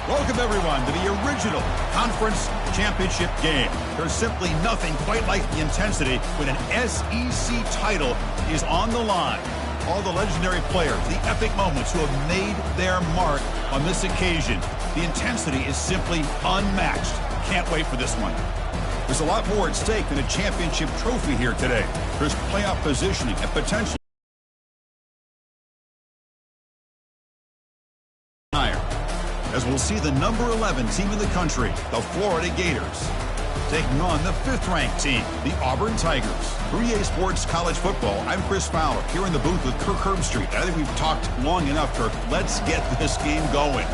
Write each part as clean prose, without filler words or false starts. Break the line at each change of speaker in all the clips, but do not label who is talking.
Welcome, everyone, to the original conference championship game. There's simply nothing quite like the intensity when an SEC title is on the line. All the legendary players, the epic moments who have made their mark on this occasion. The intensity is simply unmatched. Can't wait for this one. There's a lot more at stake than a championship trophy here today. There's playoff positioning and potential higher, as we'll see the number 11 team in the country, the Florida Gators, taking on the 5th-ranked team, the Auburn Tigers. For EA Sports College Football, I'm Chris Fowler, here in the booth with Kirk Herbstreit. I think we've talked long enough, Kirk. Let's get this game going.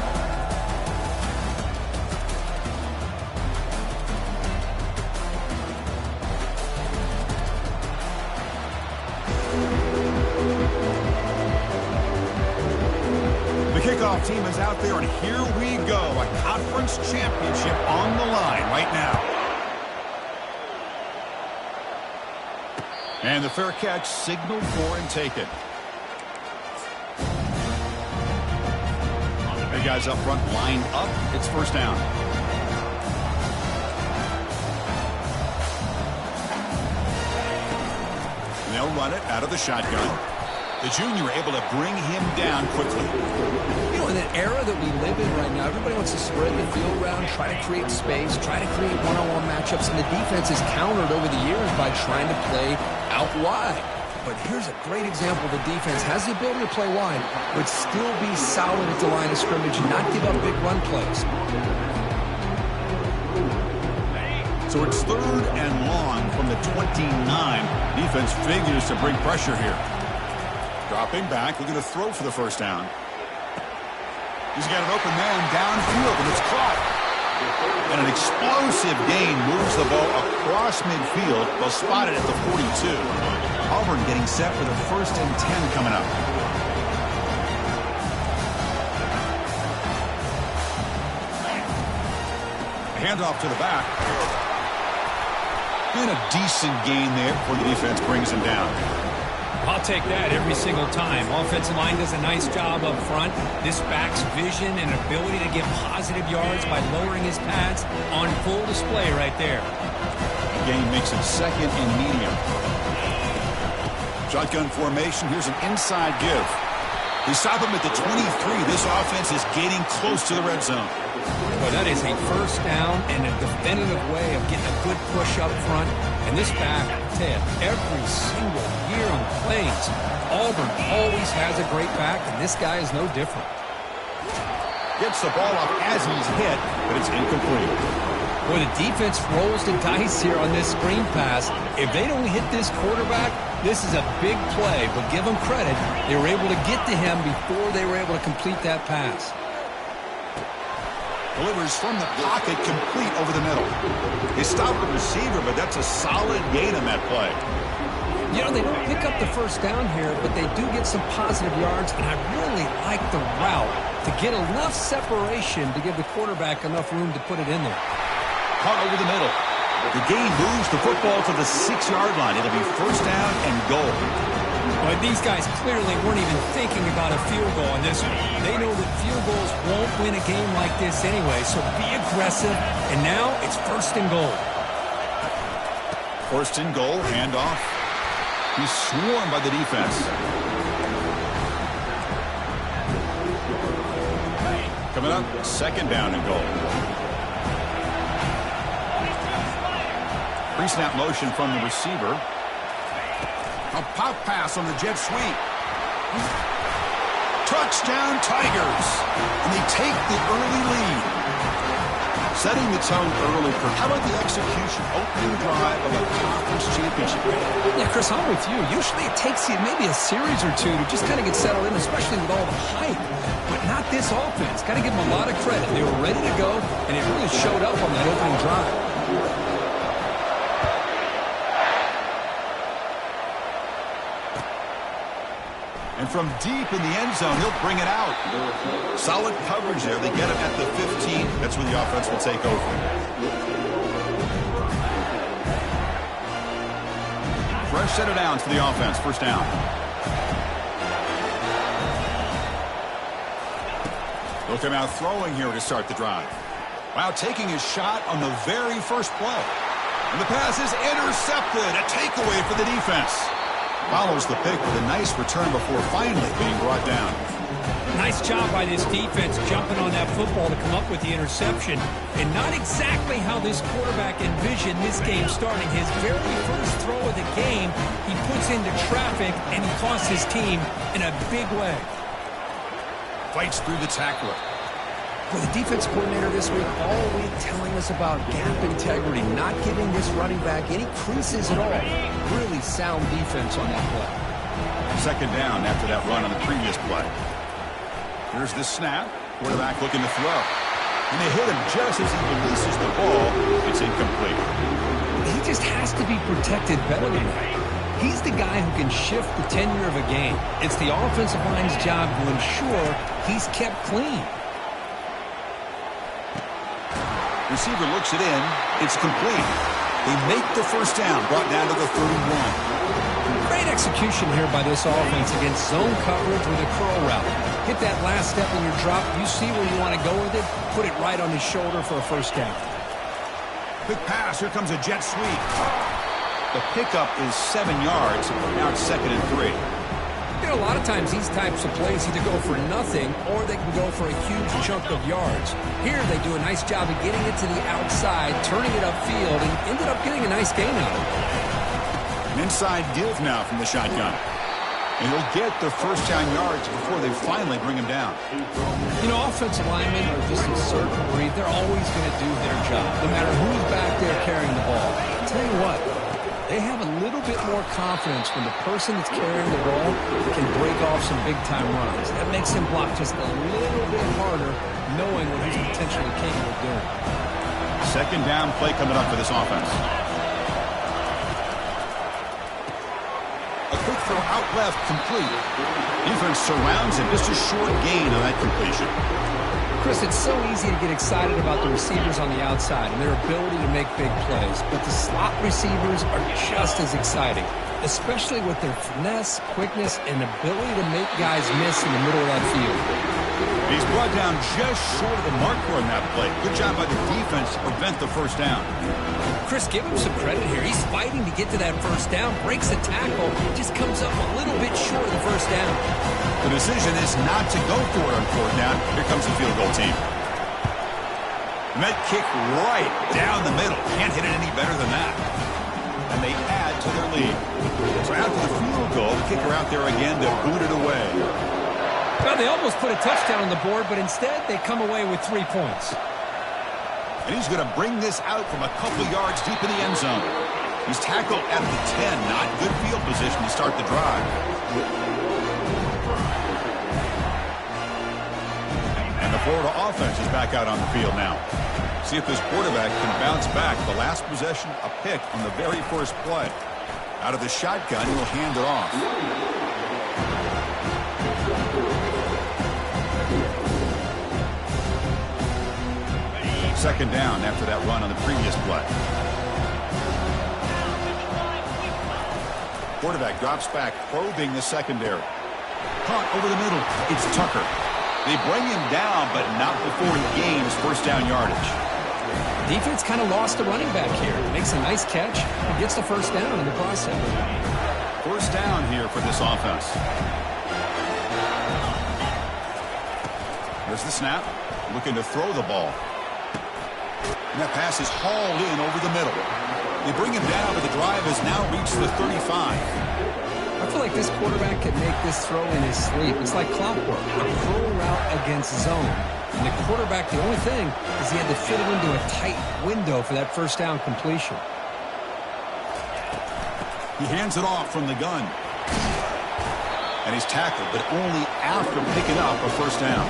Kickoff team is out there, and here we go. A conference championship on the line right now. And the fair catch signaled for and taken. The big guys up front lined up. It's first down. And they'll run it out of the shotgun. The junior able to bring him down quickly.
You know, in an era that we live in right now, everybody wants to spread the field around, try to create space, try to create one-on-one matchups, and the defense is countered over the years by trying to play out wide. But here's a great example. The defense has the ability to play wide, but still be solid at the line of scrimmage and not give up big run plays.
So it's 3rd and long from the 29. Defense figures to bring pressure here. Dropping back, looking to throw for the first down. He's got an open man downfield, and it's caught. And an explosive gain moves the ball across midfield. Well spotted at the 42. Auburn getting set for the 1st and 10 coming up. A handoff to the back. And a decent gain there before the defense brings him down.
I'll take that every single time. Offensive line does a nice job up front. This back's vision and ability to get positive yards by lowering his pads on full display right there.
The gain makes it 2nd and medium. Shotgun formation. Here's an inside give. They stop him at the 23. This offense is getting close to the red zone.
Well, that is a first down and a definitive way of getting a good push up front. And this back, Ted, every single year on the plains, Auburn always has a great back, and this guy is no different.
Gets the ball off as he's hit, but it's incomplete.
Boy, the defense rolls the dice here on this screen pass. If they don't hit this quarterback, this is a big play, but give them credit. They were able to get to him before they were able to complete that pass.
Delivers from the pocket, complete over the middle. They stop the receiver, but that's a solid gain on that play.
You know, they don't pick up the first down here, but they do get some positive yards, and I really like the route to get enough separation to give the quarterback enough room to put it in there.
Caught over the middle. The gain moves the football to the 6-yard line. It'll be first down and goal.
But these guys clearly weren't even thinking about a field goal on this one. They know that field goals won't win a game like this anyway, so be aggressive. And now it's 1st and goal.
1st and goal, handoff. He's swarmed by the defense. Coming up, 2nd down and goal. Pre-snap motion from the receiver. A pop pass on the jet sweep. Touchdown Tigers. And they take the early lead. Setting the tone early. How about the execution? Opening drive of a conference championship game.
Yeah, Chris, I'm with you. Usually it takes you maybe a series or two to just kind of get settled in, especially with all the hype. But not this offense. Got to give them a lot of credit. They were ready to go, and it really showed up on that opening drive.
And from deep in the end zone, he'll bring it out. Solid coverage there. They get him at the 15. That's where the offense will take over. Fresh set of downs for the offense. First down. He'll come out throwing here to start the drive. Wow, taking his shot on the very first play. And the pass is intercepted. A takeaway for the defense. Follows the pick with a nice return before finally being brought down.
Nice job by this defense jumping on that football to come up with the interception. And not exactly how this quarterback envisioned this game starting. His very first throw of the game, he puts into traffic, and he costs his team in a big way.
Fights through the tackler.
Well, the defense coordinator this week all week telling us about gap integrity, not giving this running back any creases at all. Really sound defense on that play.
Second down after that run on the previous play. Here's the snap. Quarterback looking to throw. And they hit him just as he releases the ball. It's incomplete.
He just has to be protected better than that. He's the guy who can shift the tenure of a game. It's the offensive line's job to ensure he's kept clean.
Receiver looks it in. It's complete. They make the first down, brought down to the 31.
Great execution here by this offense against zone coverage with a curl route. Hit that last step in your drop. You see where you want to go with it. Put it right on his shoulder for a first down.
Quick pass. Here comes a jet sweep. The pickup is 7 yards. Now it's 2nd and 3.
You know, a lot of times these types of plays either go for nothing or they can go for a huge chunk of yards. Here they do a nice job of getting it to the outside, turning it upfield, and ended up getting a nice gain out of it.
An inside give now from the shotgun. And he'll get the first down yards before they finally bring him down.
You know, offensive linemen are just a certain breed. They're always going to do their job, no matter who's back there carrying the ball. I'll tell you what, they have a little bit more confidence when the person that's carrying the ball can break off some big-time runs. That makes him block just a little bit harder, knowing what he's potentially capable of doing.
Second down play coming up for this offense. A quick throw out left, complete. Defense surrounds him. Just a short gain on that completion.
Chris, it's so easy to get excited about the receivers on the outside and their ability to make big plays, but the slot receivers are just as exciting, especially with their finesse, quickness, and ability to make guys miss in the middle of that field.
He's brought down just short of the marker on that play. Good job by the defense to prevent the first down.
Chris, give him some credit here. He's fighting to get to that first down, breaks a tackle, just comes up a little bit short of the first down.
The decision is not to go for it on 4th down. Here comes the field goal team. Met kick right down the middle. Can't hit it any better than that. And they add to their lead. So after the field goal, the kicker out there again to boot it away.
Well, they almost put a touchdown on the board, but instead they come away with 3 points.
And he's going to bring this out from a couple yards deep in the end zone. He's tackled at the 10. Not good field position to start the drive. And the Florida offense is back out on the field now. See if this quarterback can bounce back. The last possession, a pick on the very first play. Out of the shotgun, he'll hand it off. Second down after that run on the previous play. Quarterback drops back, probing the secondary. Punt over the middle. It's Tucker. They bring him down, but not before he gains first down yardage.
Defense kind of lost the running back here. Makes a nice catch and gets the first down in the process.
First down here for this offense. There's the snap. Looking to throw the ball. And that pass is hauled in over the middle. They bring him down, but the drive has now reached the 35.
I feel like this quarterback can make this throw in his sleep. It's like clockwork. A curl route against zone. And the quarterback, the only thing is he had to fit it into a tight window for that first down completion.
He hands it off from the gun. And he's tackled, but only after picking up a first down.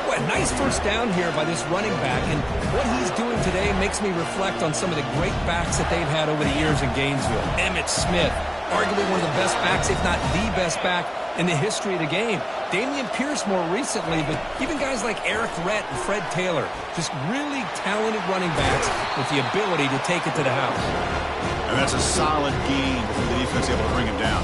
Well, a nice first down here by this running back, and what he's doing today makes me reflect on some of the great backs that they've had over the years in Gainesville. Emmitt Smith, arguably one of the best backs, if not the best back in the history of the game. Damian Pierce more recently, but even guys like Eric Rhett and Fred Taylor, just really talented running backs with the ability to take it to the house.
And that's a solid gain for the defense able to bring him down.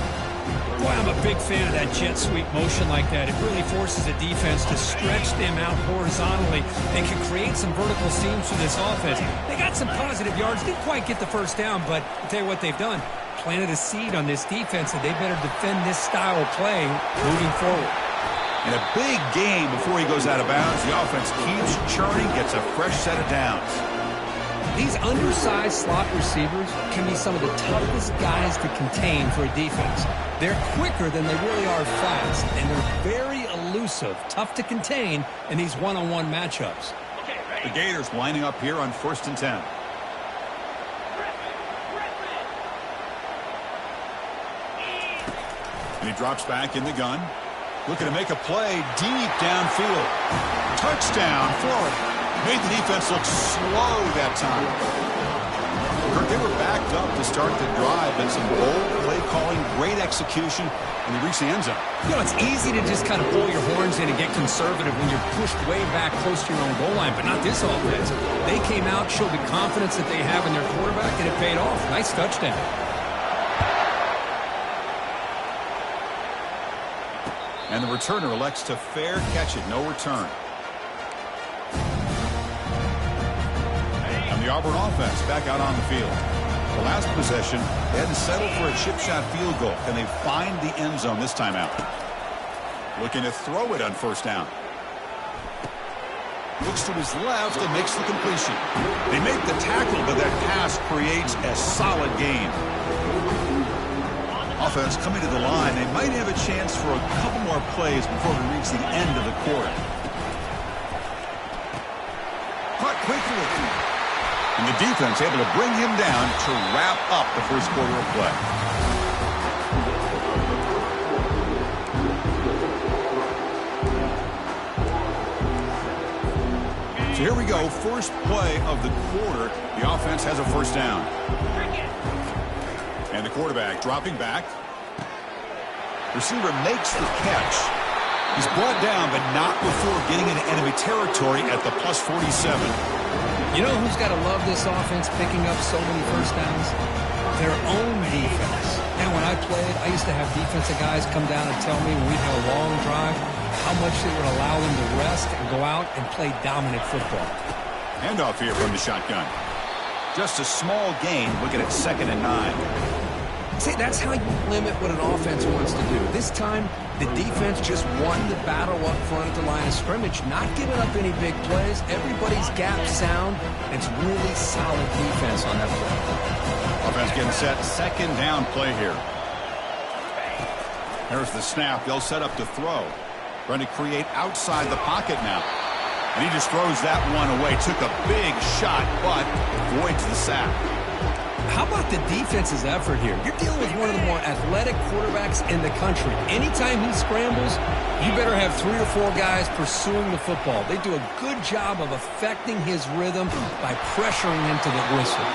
Boy, I'm a big fan of that jet sweep motion like that. It really forces the defense to stretch them out horizontally and can create some vertical seams for this offense. They got some positive yards. Didn't quite get the first down, but I'll tell you what they've done. Planted a seed on this defense, and they better defend this style of play moving forward.
In a big game before he goes out of bounds, the offense keeps churning, gets a fresh set of downs.
These undersized slot receivers can be some of the toughest guys to contain for a defense. They're quicker than they really are fast, and they're very elusive, tough to contain in these one-on-one matchups.
The Gators lining up here on 1st and 10. And he drops back in the gun. Looking to make a play deep downfield. Touchdown, Florida. Made the defense look slow that time. Kirk, they were backed up to start the drive, but some bold play calling, great execution, and they reached the end zone.
You know, it's easy to just kind of pull your horns in and get conservative when you're pushed way back close to your own goal line, but not this offense. They came out, showed the confidence that they have in their quarterback, and it paid off. Nice touchdown.
And the returner elects to fair catch it. No return. And the Auburn offense back out on the field. The last possession, they had to settle for a chip shot field goal. Can they find the end zone this time out? Looking to throw it on 1st down. Looks to his left and makes the completion. They make the tackle, but that pass creates a solid gain. Offense coming to the line. They might have a chance for a couple more plays before we reach the end of the quarter. Caught quickly. And the defense able to bring him down to wrap up the first quarter of play. So here we go. First play of the quarter. The offense has a 1st down. And the quarterback dropping back. Receiver makes the catch. He's brought down, but not before getting into enemy territory at the plus 47.
You know who's got to love this offense picking up so many first downs? Their own defense. And when I played, I used to have defensive guys come down and tell me when we'd have a long drive how much they would allow them to rest and go out and play dominant football.
Handoff here from the shotgun. Just a small gain. Looking at 2nd and 9.
See, that's how you limit what an offense wants to do. This time, the defense just won the battle up front at the line of scrimmage, not giving up any big plays. Everybody's gap sound. It's really solid defense on that play.
Offense getting set. 2nd down play here. There's the snap. They'll set up to throw. Trying to create outside the pocket now. And he just throws that one away. Took a big shot, but avoids the sack.
How about the defense's effort here? You're dealing with one of the more athletic quarterbacks in the country. Anytime he scrambles, you better have 3 or 4 guys pursuing the football. They do a good job of affecting his rhythm by pressuring him to the whistle.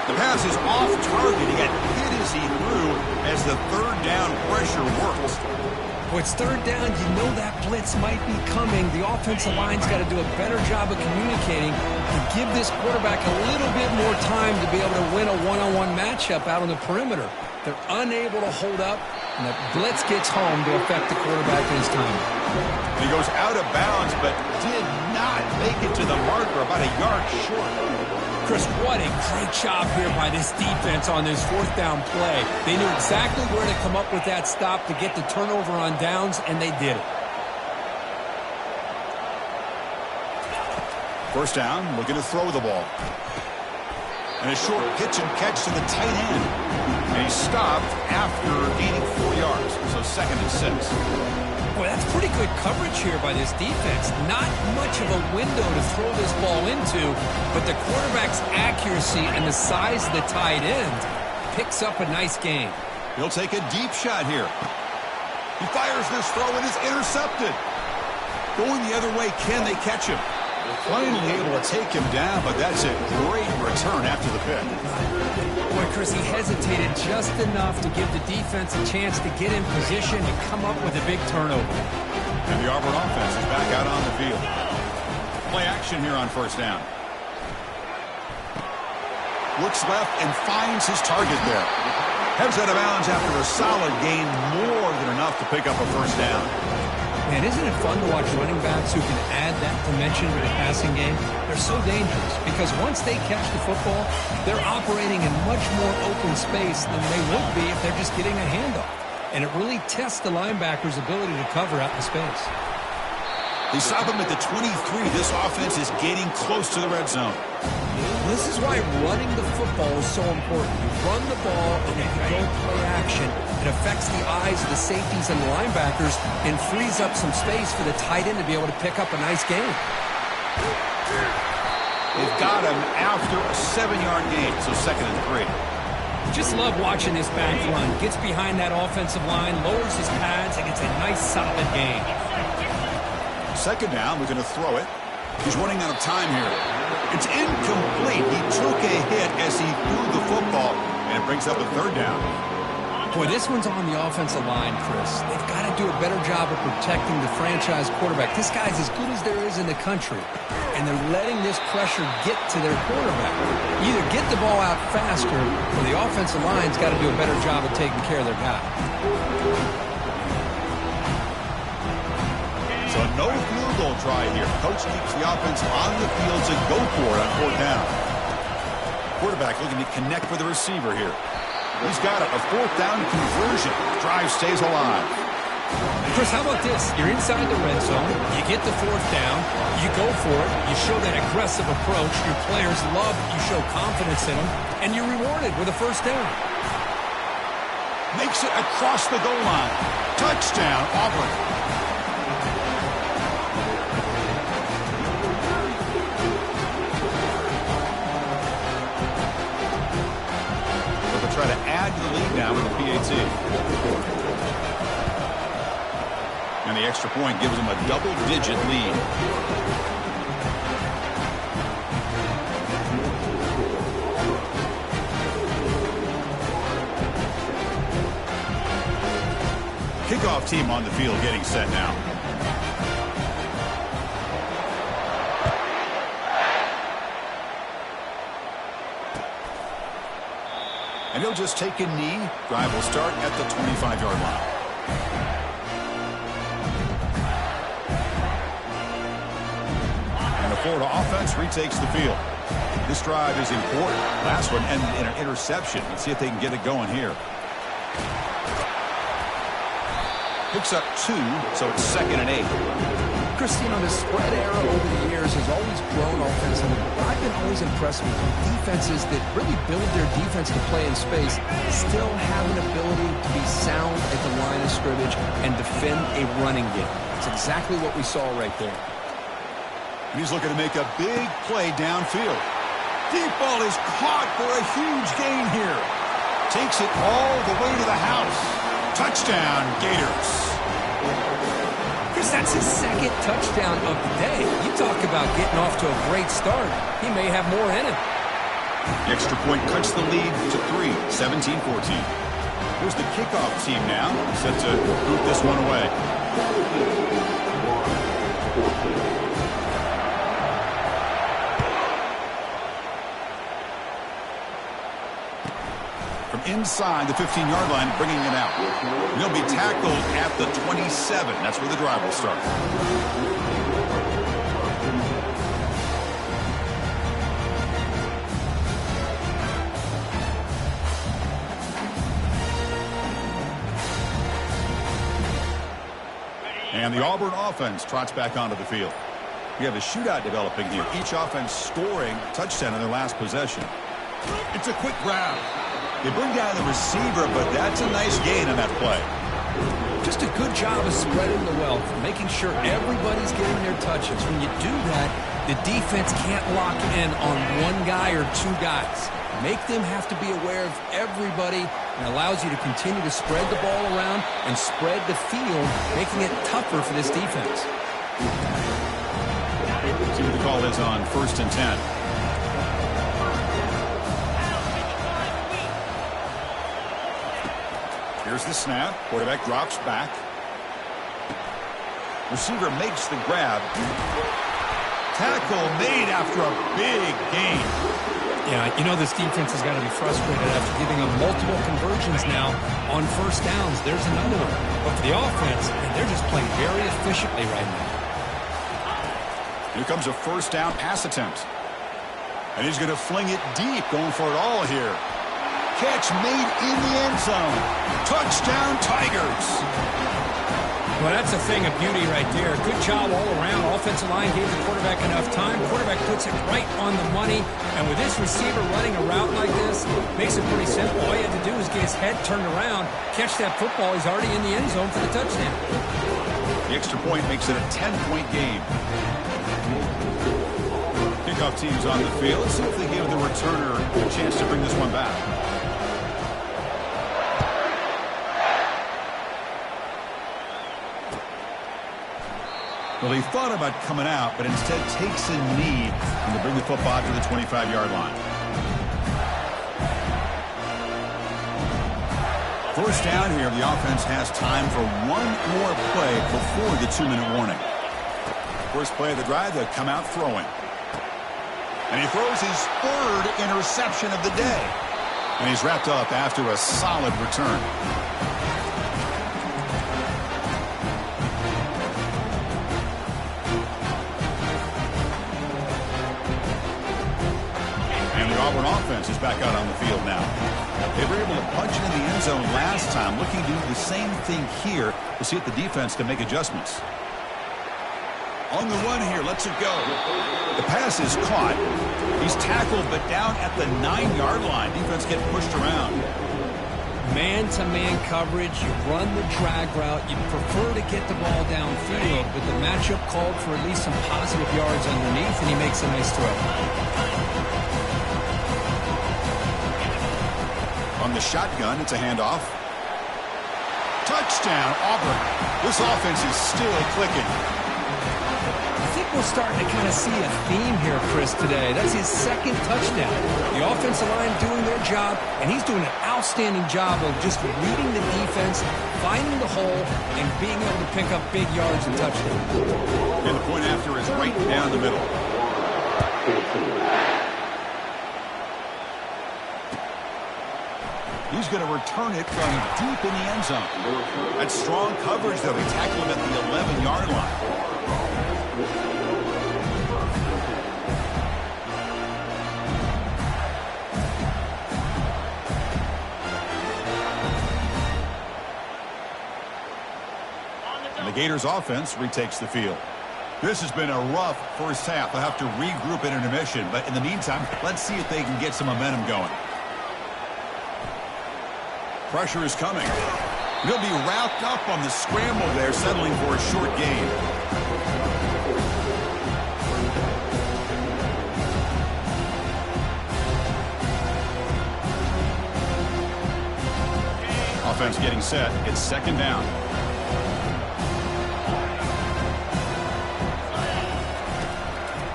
The pass is off target. He got hit as he threw as the 3rd down pressure works.
When it's 3rd down, you know that blitz might be coming. The offensive line's got to do a better job of communicating to give this quarterback a little bit more time to be able to win a one-on-one matchup out on the perimeter. They're unable to hold up, and the blitz gets home to affect the quarterback in his time.
He goes out of bounds, but did not make it to the marker, about a yard short.
Chris, what a great job here by this defense on this 4th down play. They knew exactly where to come up with that stop to get the turnover on downs, and they did it.
1st down, looking to throw the ball. And a short pitch and catch to the tight end. And he stopped after gaining 4 yards, so 2nd and 6.
Boy, that's pretty good coverage here by this defense. Not much of a window to throw this ball into, but the quarterback's accuracy and the size of the tight end picks up a nice gain.
He'll take a deep shot here. He fires this throw and is intercepted. Going the other way, can they catch him? Finally able to take him down, but that's a great return after the pick.
Boy, Chris, he hesitated just enough to give the defense a chance to get in position and come up with a big turnover.
And the Auburn offense is back out on the field. Play action here on 1st down. Looks left and finds his target there. Heads out of bounds after a solid gain, more than enough to pick up a first down.
Man, isn't it fun to watch running backs who can add that dimension to the passing game? They're so dangerous because once they catch the football, they're operating in much more open space than they would be if they're just getting a handoff. And it really tests the linebacker's ability to cover out in space.
They stop him at the 23. This offense is getting close to the red zone.
This is why running the football is so important. You run the ball, and if you go play action, it affects the eyes of the safeties and the linebackers and frees up some space for the tight end to be able to pick up a nice gain.
They've got him after a 7-yard gain, so 2nd and 3.
Just love watching this back run. Gets behind that offensive line, lowers his pads, and gets a nice solid gain.
2nd down, we're going to throw it. He's running out of time here. It's incomplete. He took a hit as he threw the football, and it brings up a 3rd down.
Boy, this one's on the offensive line, Chris. They've got to do a better job of protecting the franchise quarterback. This guy's as good as there is in the country, and they're letting this pressure get to their quarterback. Either get the ball out faster, or the offensive line's got to do a better job of taking care of their guy.
So no field goal try here. Coach keeps the offense on the field to go for it on 4th down. Quarterback looking to connect with the receiver here. He's got it, a 4th down conversion. Drive stays alive.
Chris, how about this? You're inside the red zone. You get the 4th down. You go for it. You show that aggressive approach. Your players love that you show confidence in them. And you're rewarded with a 1st down.
Makes it across the goal line. Touchdown, Auburn. Try to add to the lead now with the PAT. And the extra point gives them a double-digit lead. Kickoff team on the field getting set now. And he'll just take a knee. Drive will start at the 25-yard line. And the Florida offense retakes the field. This drive is important. Last one ended in an interception. Let's see if they can get it going here. Picks up 2, so it's 2nd and 8.
Christine, the spread era over the years has always grown offensively. But I've been always impressed with defenses that really build their defense to play in space, still have an ability to be sound at the line of scrimmage and defend a running game. That's exactly what we saw right there.
He's looking to make a big play downfield. Deep ball is caught for a huge gain here. Takes it all the way to the house. Touchdown, Gators.
Chris, that's his 2nd touchdown of the day. You talk about getting off to a great start. He may have more in him.
The extra point cuts the lead to 3, 17-14. Here's the kickoff team now, set to boot this one away. From inside the 15-yard line, bringing it out. And he'll be tackled at the 27. That's where the drive will start. And the Auburn offense trots back onto the field. We have a shootout developing here. Each offense scoring a touchdown in their last possession. It's a quick grab. They bring down the receiver, but that's a nice gain on that play.
Just a good job of spreading the wealth, making sure everybody's getting their touches. When you do that, the defense can't lock in on one guy or 2 guys. Make them have to be aware of everybody, and allows you to continue to spread the ball around and spread the field, making it tougher for this defense.
See what the call is on 1st and 10. Here's the snap. Quarterback drops back. Receiver makes the grab. Tackle made after a big gain.
Yeah, you know this defense has got to be frustrated after giving up multiple conversions now on first downs. There's another one. But for the offense, man, they're just playing very efficiently right now.
Here comes a first down pass attempt. And he's going to fling it deep, going for it all here. Catch made in the end zone. Touchdown, Tigers.
Well, that's a thing of beauty right there. Good job all around. Offensive line gave the quarterback enough time. Quarterback puts it right on the money. And with this receiver running a route like this, makes it pretty simple. All you have to do is get his head turned around, catch that football. He's already in the end zone for the touchdown.
The extra point makes it a 10-point game. Kickoff team's on the field. Let's see if they give the returner a chance to bring this one back. Well, he thought about coming out, but instead takes a knee and to bring the football to the 25-yard line. First down here, the offense has time for one more play before the 2-minute warning. First play of the drive, they'll come out throwing. And he throws his third interception of the day. And he's wrapped up after a solid return. Auburn offense is back out on the field now. They were able to punch it in the end zone last time, looking to do the same thing here. We'll see if the defense can make adjustments. On the run here, lets it go. The pass is caught. He's tackled, but down at the 9-yard line. Defense getting pushed around.
Man-to-man coverage, you run the drag route. You prefer to get the ball downfield, but the matchup called for at least some positive yards underneath, and he makes a nice throw.
On the shotgun, it's a handoff. Touchdown, Auburn. This offense is still clicking.
I think we're starting to kind of see a theme here, Chris, today. That's his second touchdown. The offensive line doing their job, and he's doing an outstanding job of just reading the defense, finding the hole, and being able to pick up big yards and touchdowns.
And the point after is right down the middle. He's going to return it from deep in the end zone. That's strong coverage, though. He tackled him at the 11-yard line. And the Gators offense retakes the field. This has been a rough first half. They'll have to regroup at intermission. But in the meantime, let's see if they can get some momentum going. Pressure is coming. He'll be wrapped up on the scramble there, settling for a short gain. Offense getting set. It's second down.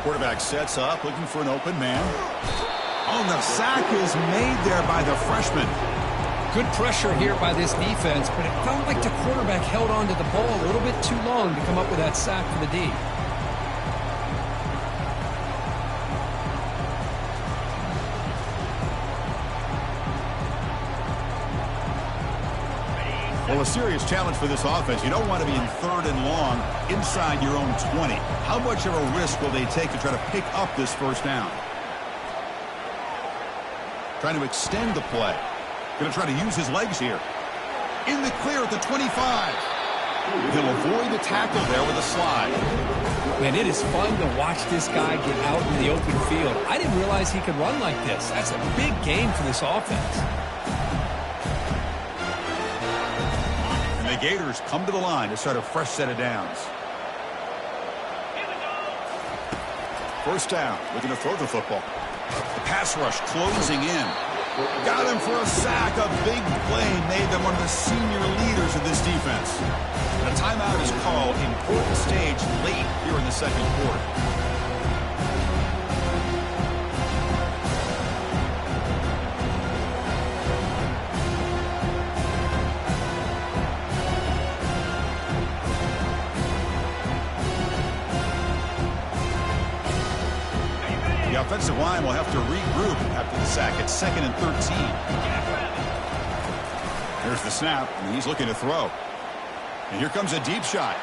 Quarterback sets up, looking for an open man. Oh, the sack is made there by the freshman.
Good pressure here by this defense, but it felt like the quarterback held on to the ball a little bit too long to come up with that sack for the D.
Well, a serious challenge for this offense. You don't want to be in third and long inside your own 20. How much of a risk will they take to try to pick up this first down? Trying to extend the play. Going to try to use his legs here. In the clear at the 25. He'll avoid the tackle there with a slide.
Man, it is fun to watch this guy get out in the open field. I didn't realize he could run like this. That's a big game for this offense.
And the Gators come to the line to start a fresh set of downs. First down. We're going to throw the football. The pass rush closing in. Got him for a sack. A big play made them one of the senior leaders of this defense. And a timeout is called. Important stage late here in the second quarter. offensive line will have to regroup after the sack. It's 2nd and 13. There's the snap, and he's looking to throw. And here comes a deep shot.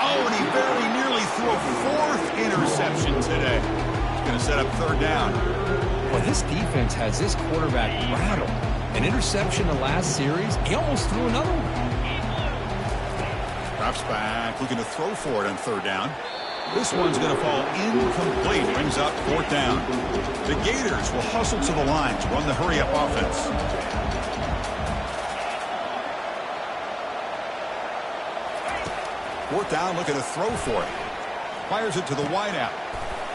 Oh, and he very nearly threw a 4th interception today. He's going to set up 3rd down.
Well, this defense has this quarterback rattled. An interception the last series, he almost threw another one.
Drops back, looking to throw for it on 3rd down. This one's going to fall incomplete. Brings up 4th down. The Gators will hustle to the line to run the hurry-up offense. 4th down, looking to throw for it. Fires it to the wideout.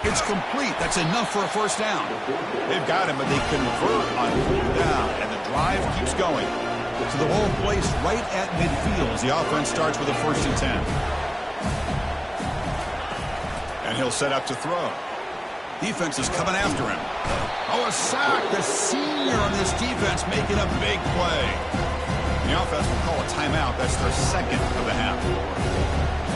It's complete. That's enough for a 1st down. They've got him, but they convert on 4th down, and the drive keeps going. So the ball placed right at midfield as the offense starts with a 1st and 10. And he'll set up to throw. Defense is coming after him. Oh, a sack. The senior on this defense making a big play. The offense will call a timeout. That's their 2nd of the half.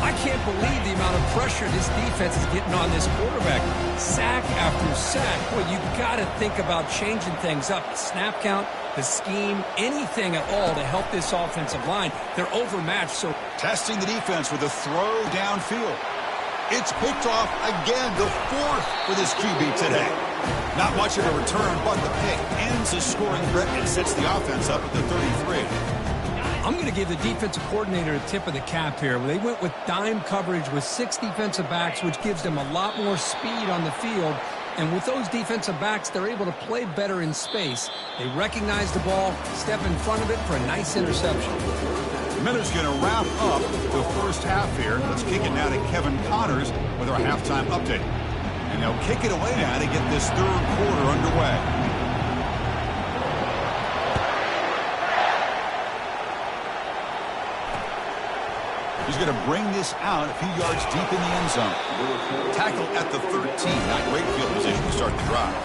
I can't believe the amount of pressure this defense is getting on this quarterback. Sack after sack. Well, you've got to think about changing things up. The snap count, the scheme, anything at all to help this offensive line. They're overmatched. So
testing the defense with a throw downfield. It's picked off again, the 4th for this QB today. Not much of a return, but the pick ends the scoring threat and sets the offense up at the 33.
I'm going to give the defensive coordinator a tip of the cap here. They went with dime coverage with 6 defensive backs, which gives them a lot more speed on the field. And with those defensive backs, they're able to play better in space. They recognize the ball, step in front of it for a nice interception.
The Miners going to wrap up the 1st half here. Let's kick it now to Kevin Connors with our halftime update. And they'll kick it away now to get this 3rd quarter underway. He's going to bring this out a few yards deep in the end zone. Tackle at the 13. Not great field position to start the drive.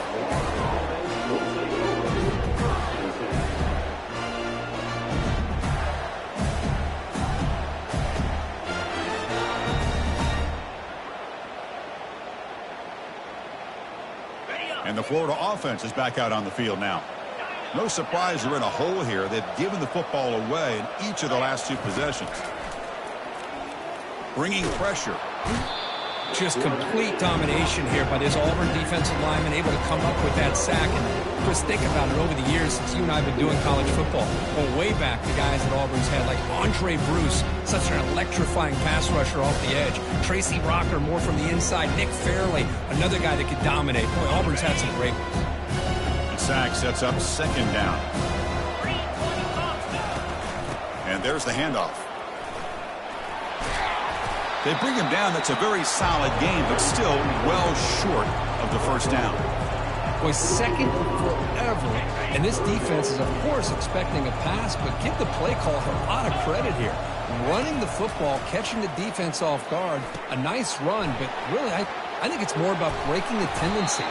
And the Florida offense is back out on the field now. No surprise they're in a hole here. They've given the football away in each of the last 2 possessions. Bringing pressure.
Just complete domination here by this Auburn defensive lineman, able to come up with that sack. And just think about it over the years since you and I have been doing college football. Well, way back, the guys that Auburn's had, like Andre Bruce, such an electrifying pass rusher off the edge. Tracy Rocker, more from the inside. Nick Fairley, another guy that could dominate. Boy, Auburn's had some great ones.
The sack sets up 2nd down. And there's the handoff. They bring him down. That's a very solid game, but still well short of the 1st down.
Boy, 2nd forever. And this defense is, of course, expecting a pass, but give the play caller a lot of credit here. Running the football, catching the defense off guard, a nice run, but really, I think it's more about breaking the tendency.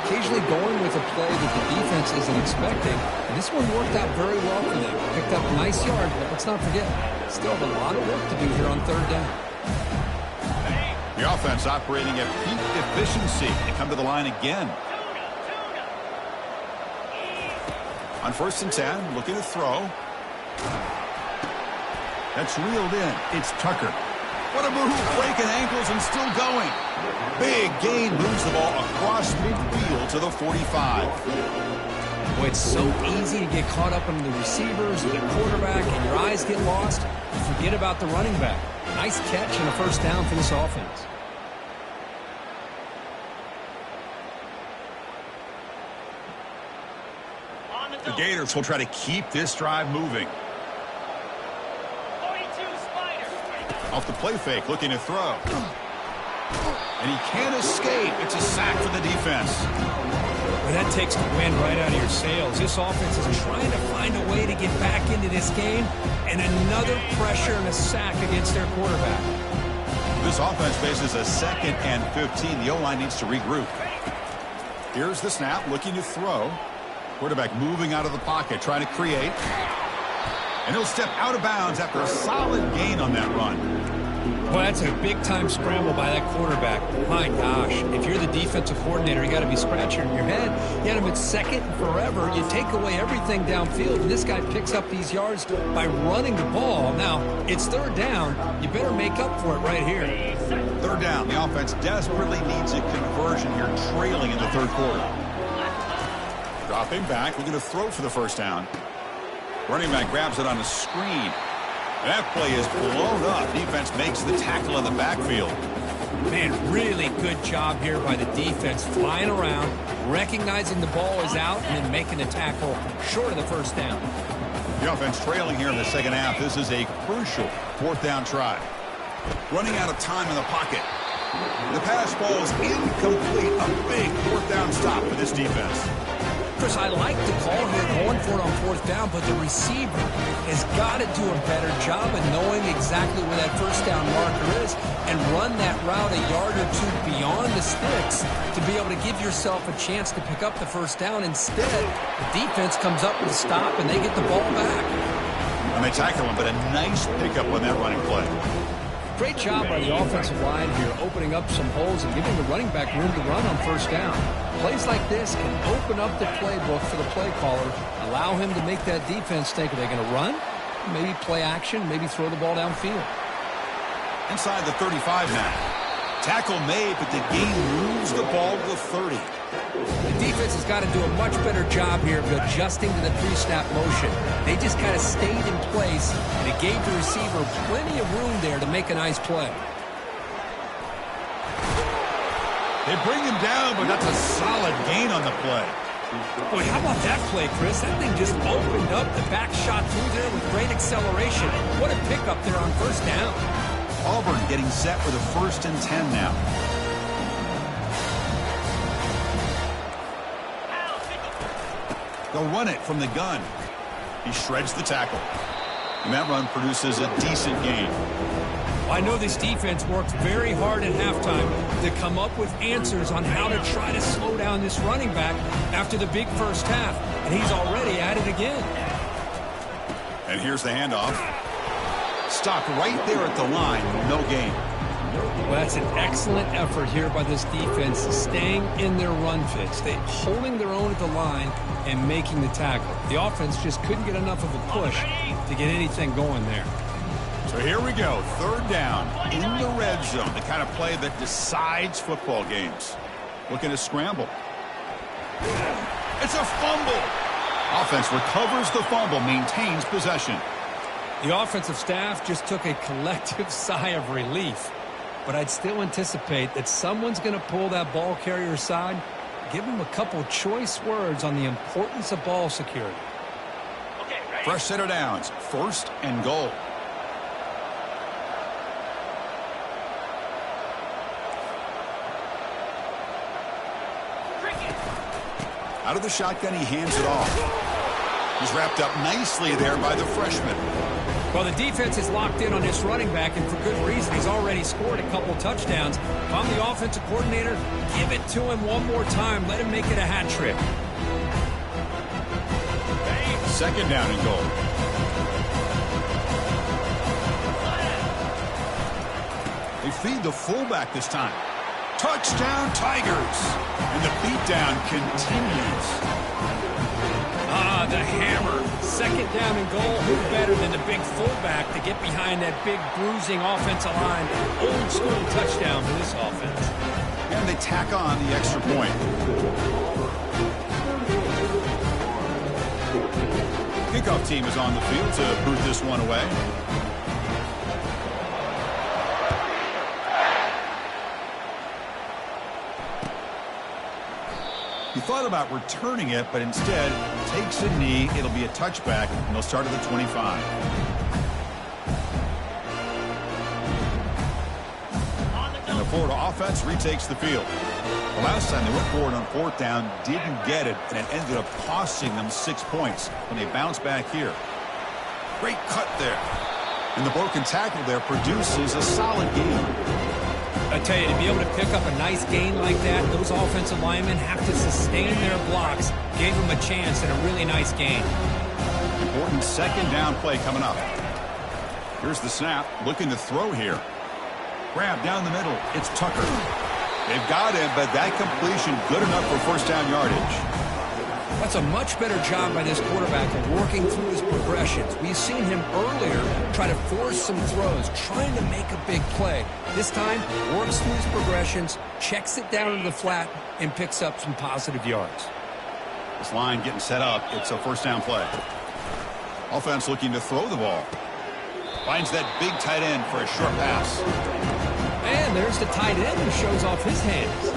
Occasionally going with a play that the defense isn't expecting. And this one worked out very well for them. Picked up a nice yard, but let's not forget, still have a lot of work to do here on 3rd down.
The offense operating at peak efficiency. They come to the line again. On 1st and 10, looking to throw. That's reeled in. It's Tucker. What a move, breaking ankles and still going. Big gain, moves the ball across midfield to the 45.
Boy, it's so easy to get caught up in the receivers, the quarterback, and your eyes get lost. You forget about the running back. Nice catch and a 1st down for this offense.
The Gators will try to keep this drive moving. Off the play fake, looking to throw. And he can't escape. It's a sack for the defense.
Well, that takes the wind right out of your sails. This offense is trying to find a way to get back into this game. And another pressure and a sack against their quarterback.
This offense faces a 2nd and 15. The O-line needs to regroup. Here's the snap, looking to throw. Quarterback moving out of the pocket, trying to create. And he'll step out of bounds after a solid gain on that run.
Well, that's a big-time scramble by that quarterback. My gosh, if you're the defensive coordinator, you got to be scratching your head. You had him at second and forever. You take away everything downfield, and this guy picks up these yards by running the ball. Now, it's third down. You better make up for it right here.
Third down. The offense desperately needs a conversion here, trailing in the third quarter. Dropping back, looking to throw for the first down. Running back grabs it on a screen. That play is blown up. Defense makes the tackle in the backfield.
Man, really good job here by the defense, flying around, recognizing the ball is out, and then making the tackle short of the first down.
The offense trailing here in the second half. This is a crucial fourth down try. Running out of time in the pocket. The pass ball is incomplete. A big fourth down stop for this defense.
Chris, I like the call here going for it on fourth down, but the receiver has got to do a better job of knowing exactly where that first down marker is and run that route a yard or two beyond the sticks to be able to give yourself a chance to pick up the first down. Instead, the defense comes up with a stop and they get the ball back.
And they tackle him, but a nice pickup on that running play.
Great job by the offensive line here, opening up some holes and giving the running back room to run on first down. Plays like this can open up the playbook for the play caller, allow him to make that defense think, are they going to run? Maybe play action, maybe throw the ball downfield.
Inside the 35 now. Tackle made, but the gain moves the ball to the 30.
The defense has got to do a much better job here of adjusting to the pre-snap motion. They just kind of stayed in place, and it gave the receiver plenty of room there to make a nice play.
They bring him down, but that's a solid gain on the play.
Boy, how about that play, Chris? That thing just opened up. The back shot through there with great acceleration. What a pickup there on first down.
Auburn getting set for the 1st and 10 now. They'll run it from the gun. He shreds the tackle. And that run produces a decent gain.
I know this defense worked very hard at halftime to come up with answers on how to try to slow down this running back after the big first half. And he's already at it again.
And here's the handoff. Stopped right there at the line. No gain.
Well, that's an excellent effort here by this defense, staying in their run fits. They holding their own at the line and making the tackle. The offense just couldn't get enough of a push to get anything going there.
So here we go. Third down in the red zone. The kind of play that decides football games. Looking to scramble. It's a fumble. Offense recovers the fumble, maintains possession.
The offensive staff just took a collective sigh of relief. But I'd still anticipate that someone's going to pull that ball carrier aside, give him a couple choice words on the importance of ball security.
Okay, fresh set of downs, 1st and goal. Out of the shotgun, he hands it off. He's wrapped up nicely there by the freshman.
Well, the defense is locked in on this running back, and for good reason. He's already scored a couple touchdowns. If I'm the offensive coordinator, give it to him one more time. Let him make it a hat trick.
2nd down and goal. They feed the fullback this time. Touchdown, Tigers. And the beatdown continues.
The hammer. 2nd down and goal. Who better than the big fullback to get behind that big bruising offensive line? Old school touchdown for this offense.
And they tack on the extra point. Kickoff team is on the field to boot this one away. He thought about returning it, but instead takes a knee. It'll be a touchback, and they'll start at the 25. And the Florida offense retakes the field. The last time they went forward on 4th down, didn't get it, and it ended up costing them 6 points when they bounce back here. Great cut there. And the broken tackle there produces a solid gain.
I tell you, to be able to pick up a nice gain like that, those offensive linemen have to sustain their blocks. Gave them a chance and a really nice gain.
Important 2nd down play coming up. Here's the snap. Looking to throw here. Grab down the middle. It's Tucker. They've got him, but that completion good enough for first down yardage.
That's a much better job by this quarterback of working through his progressions. We've seen him earlier try to force some throws, trying to make a big play. This time, works through his progressions, checks it down into the flat, and picks up some positive yards.
This line getting set up. It's a first down play. Offense looking to throw the ball. Finds that big tight end for a short pass.
And there's the tight end who shows off his hands.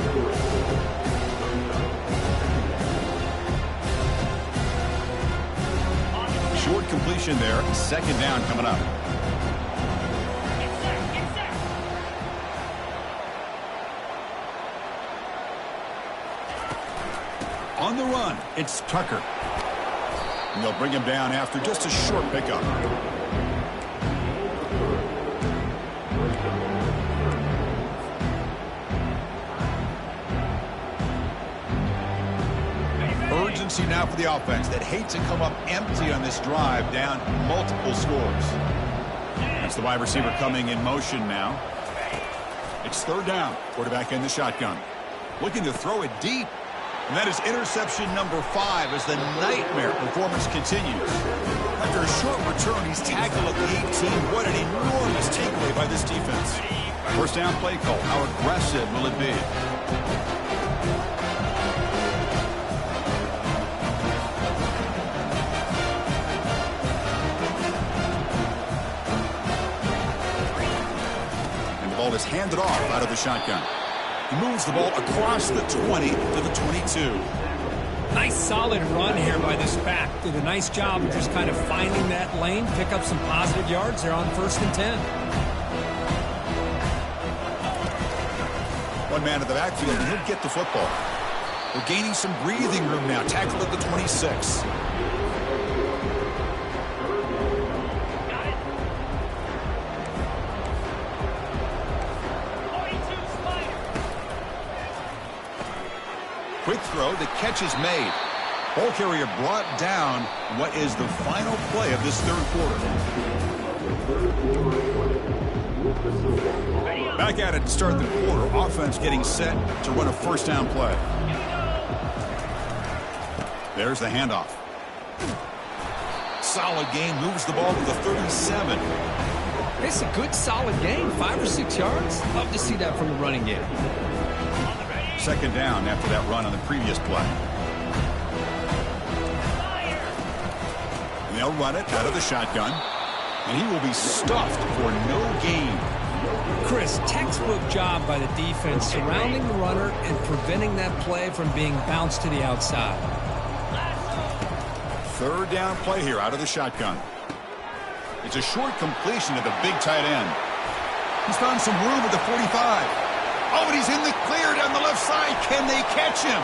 Short completion there. Second down coming up. On the run, it's Tucker. And they'll bring him down after just a short pickup. Urgency now for the offense that hates to come up empty on this drive, down multiple scores. That's the wide receiver coming in motion now. It's third down. Quarterback in the shotgun. Looking to throw it deep. And that is interception number 5 as the nightmare performance continues. After a short return, he's tackled at the 18. What an enormous takeaway by this defense. First down play call. How aggressive will it be? And the ball is handed off out of the shotgun. He moves the ball across the 20 to the 22.
Nice solid run here by this back. Did a nice job of just kind of finding that lane, pick up some positive yards there on 1st and 10.
One man in the backfield, and he'll get the football. They're gaining some breathing room now. Tackle at the 26. Quick throw, the catch is made. Ball carrier brought down. What is the final play of this third quarter? Back at it to start the quarter. Offense getting set to run a first down play. There's the handoff. Solid gain, moves the ball to the 37.
It's a good solid gain, 5 or 6 yards. Love to see that from the running game.
Second down after that run on the previous play. And they'll run it out of the shotgun. And he will be stuffed for no gain.
Chris, textbook job by the defense surrounding the runner and preventing that play from being bounced to the outside.
Third down play here out of the shotgun. It's a short completion to the big tight end. He's found some room at the 45. Oh, and he's in the clear down the left side. Can they catch him?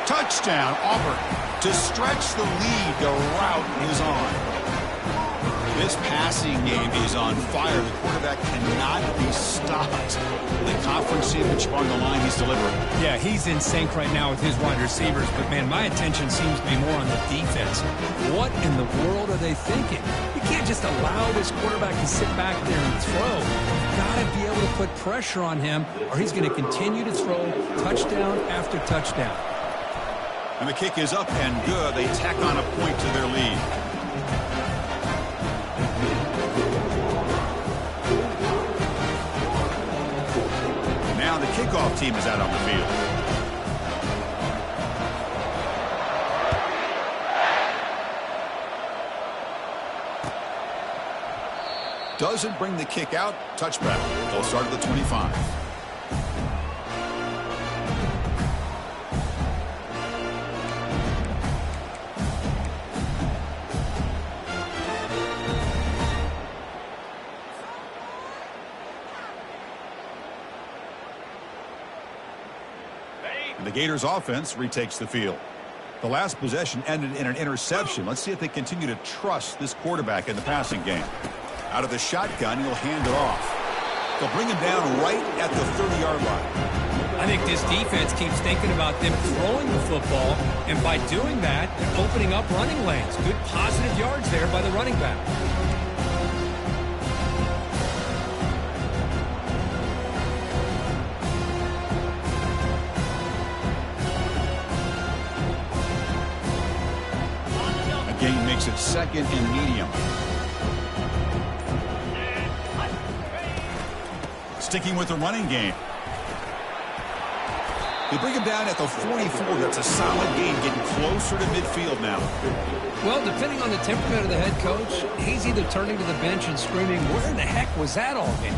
Touchdown, Auburn. To stretch the lead, the route is on. This passing game is on fire. The quarterback cannot be stopped. The conference championship on the line, he's delivering.
Yeah, he's in sync right now with his wide receivers. But, man, my attention seems to be more on the defense. What in the world are they thinking? You can't just allow this quarterback to sit back there and throw. You've got to be able to put pressure on him, or he's going to continue to throw touchdown after touchdown.
And the kick is up and good. They tack on a point to their lead. Now the kickoff team is out on the field. Doesn't bring the kick out. Touchback. They'll start at the 25. And the Gators offense retakes the field. The last possession ended in an interception. Let's see if they continue to trust this quarterback in the passing game. Out of the shotgun, he'll hand it off. They'll bring him down right at the 30-yard line.
I think this defense keeps thinking about them throwing the football, and by doing that, they're opening up running lanes. Good positive yards there by the running back.
at second and medium. Sticking with the running game. They bring him down at the 44. That's a solid gain, getting closer to midfield now.
Well, depending on the temperament of the head coach, he's either turning to the bench and screaming, where in the heck was that all game?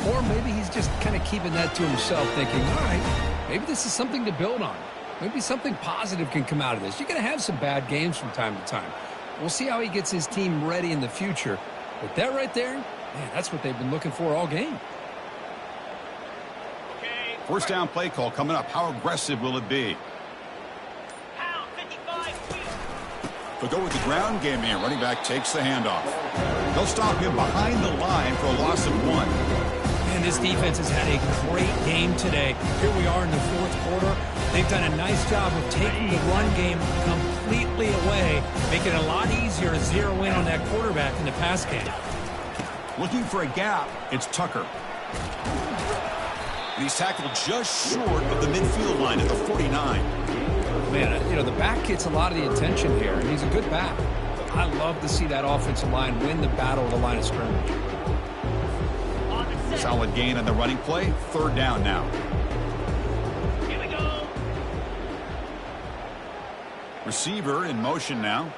Or maybe he's just kind of keeping that to himself, thinking, all right, maybe this is something to build on. Maybe something positive can come out of this. You're going to have some bad games from time to time. We'll see how he gets his team ready in the future. But that right there, man, that's what they've been looking for all game.
First down play call coming up. How aggressive will it be? They'll go with the ground game here. Running back takes the handoff. They'll stop him behind the line for a loss of 1.
And this defense has had a great game today. Here we are in the fourth quarter. They've done a nice job of taking the run game completely away, making it a lot easier to zero in on that quarterback in the pass game.
Looking for a gap, it's Tucker. And he's tackled just short of the midfield line at the 49.
Man, you know, the back gets a lot of the attention here, and he's a good back. I love to see that offensive line win the battle of the line of scrimmage.
Solid gain on the running play. Third down now.
Here we go.
Receiver in motion now.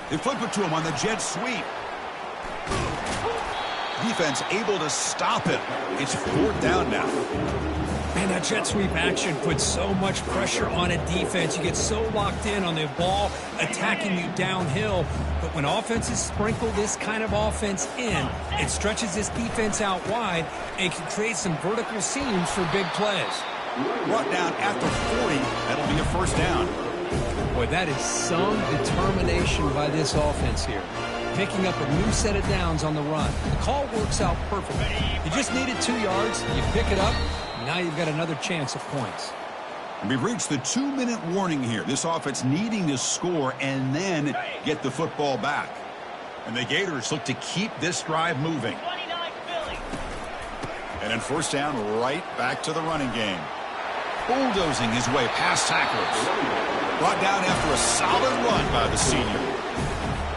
They flip it to him on the jet sweep. Defense able to stop it. It's fourth down now.
Man, that jet sweep action puts so much pressure on a defense. You get so locked in on the ball attacking you downhill. But when offenses sprinkle this kind of offense in, it stretches this defense out wide and can create some vertical seams for big plays.
Brought down at the 40. That'll be a first down.
Boy, that is some determination by this offense here. Picking up a new set of downs on the run. The call works out perfectly. You just needed 2 yards. You pick it up. Now you've got another chance at points.
And we've reached the 2-minute warning here. This offense needing to score and then get the football back. And the Gators look to keep this drive moving. And then first down, right back to the running game. Bulldozing his way past tacklers. Brought down after a solid run by the senior.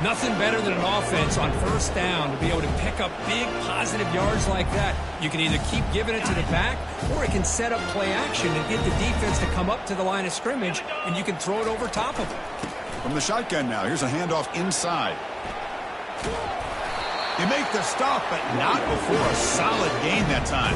Nothing better than an offense on first down to be able to pick up big positive yards like that. You can either keep giving it to the back, or it can set up play action and get the defense to come up to the line of scrimmage, and you can throw it over top of them.
From the shotgun now, here's a handoff inside. They make the stop, but not before a solid gain that time.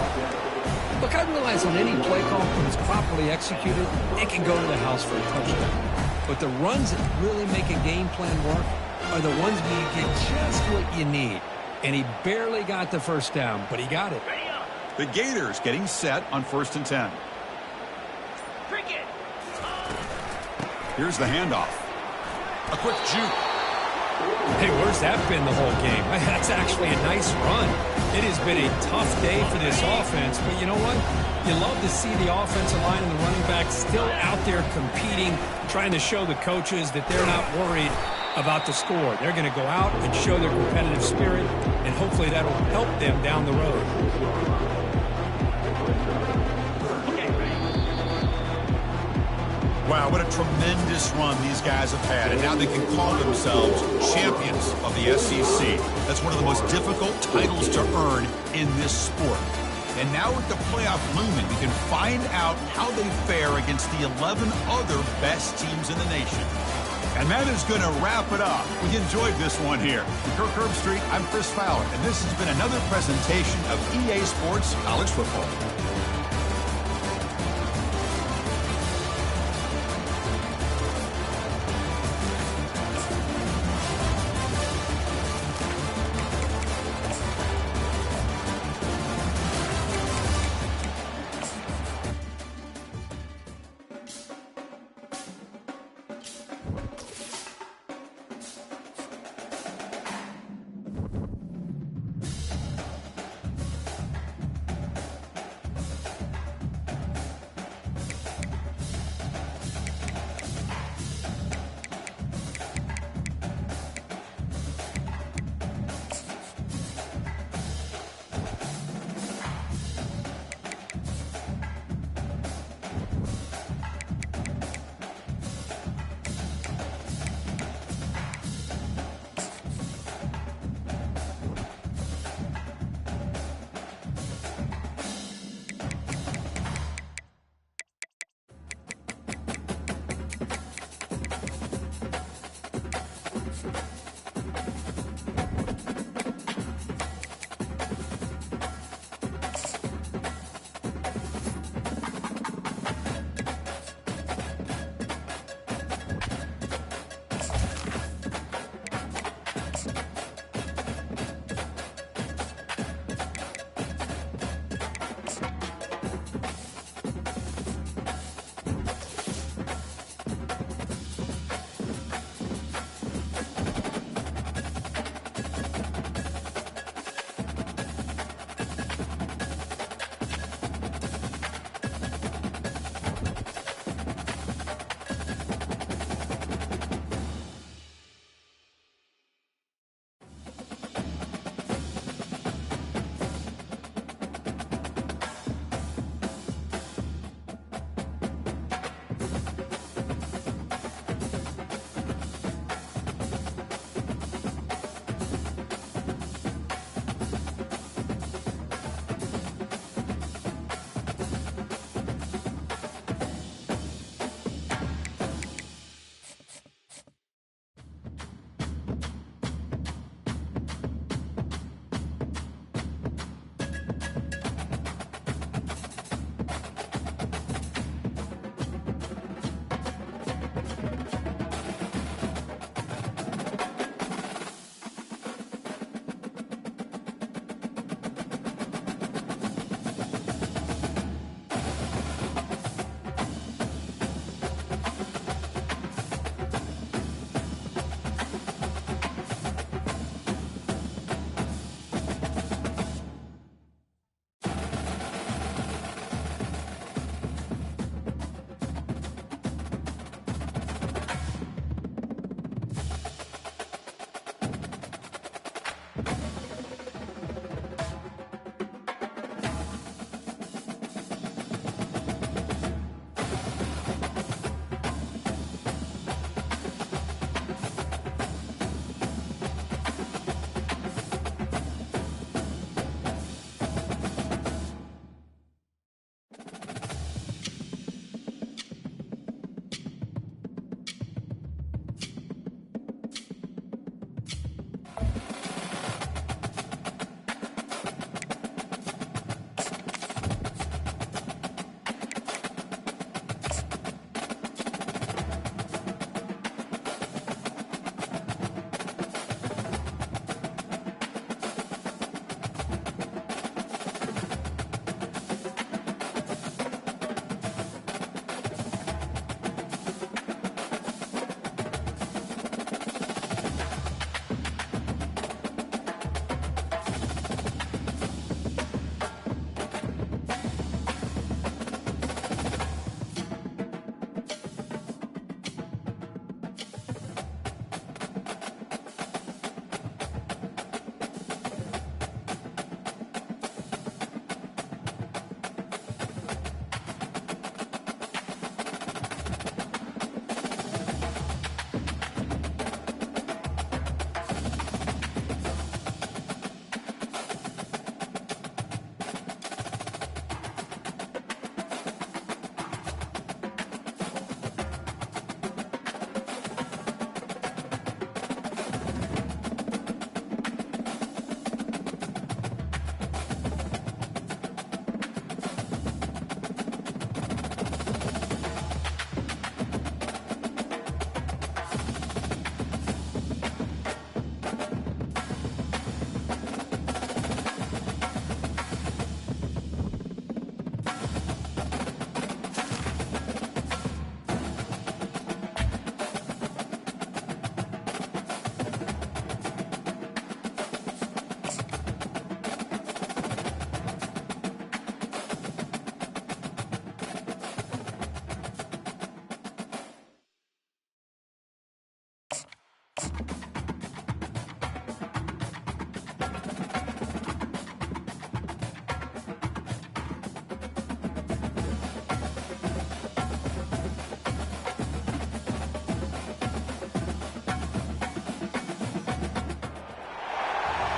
Look, I realize on any play call, when it's properly executed, it can go to the house for a touchdown. But the runs that really make a game plan work are the ones where you get just what you need. And he barely got the first down, but he got it.
The Gators getting set on 1st and 10. Here's the handoff. A quick juke.
Hey, where's that been the whole game? That's actually a nice run. It has been a tough day for this offense, but you know what? You love to see the offensive line and the running back still out there competing, trying to show the coaches that they're not worried about the score. They're going to go out and show their competitive spirit, and hopefully that'll help them down the road.
Wow, what a tremendous run these guys have had, and now they can call themselves champions of the SEC. That's one of the most difficult titles to earn in this sport. And now with the playoff looming, we can find out how they fare against the 11 other best teams in the nation. And that is going to wrap it up. We enjoyed this one here. From Kirk Herbstreit, I'm Chris Fowler, and this has been another presentation of EA Sports College Football.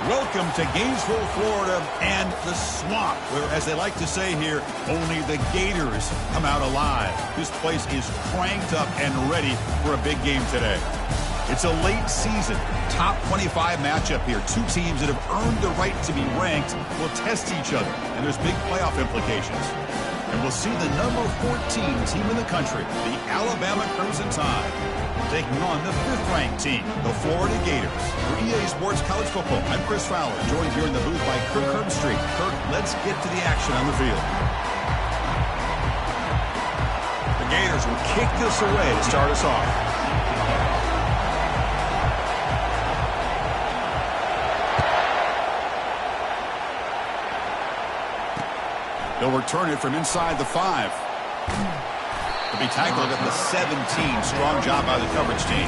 Welcome to Gainesville, Florida, and the swamp, where, as they like to say here, only the Gators come out alive. This place is cranked up and ready for a big game today. It's a late season, top 25 matchup here. Two teams that have earned the right to be ranked will test each other, and there's big playoff implications. And we'll see the number 14 team in the country, the Alabama Crimson Tide, taking on the 5th-ranked team, the Florida Gators. For EA Sports College Football, I'm Chris Fowler, joined here in the booth by Kirk Herbstreit. Kirk, let's get to the action on the field. The Gators will kick this away to start us off. They'll return it from inside the 5. They'll be tackled at the 17. Strong job by the coverage team.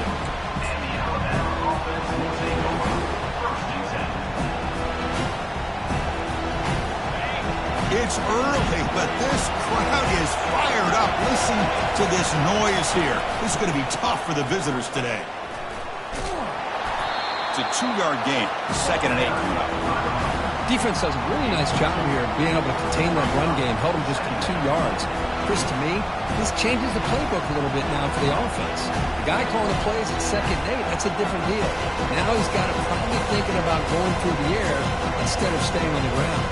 It's early, but this crowd is fired up. Listen to this noise here. This is going to be tough for the visitors today. It's a 2-yard gain. 2nd and 8 coming up.
Defense does a really nice job here of being able to contain that run game, held them just to 2 yards. Chris, to me, this changes the playbook a little bit now for the offense. The guy calling the plays at 2nd and 8, that's a different deal. Now he's got to probably thinking about going through the air instead of staying on the ground.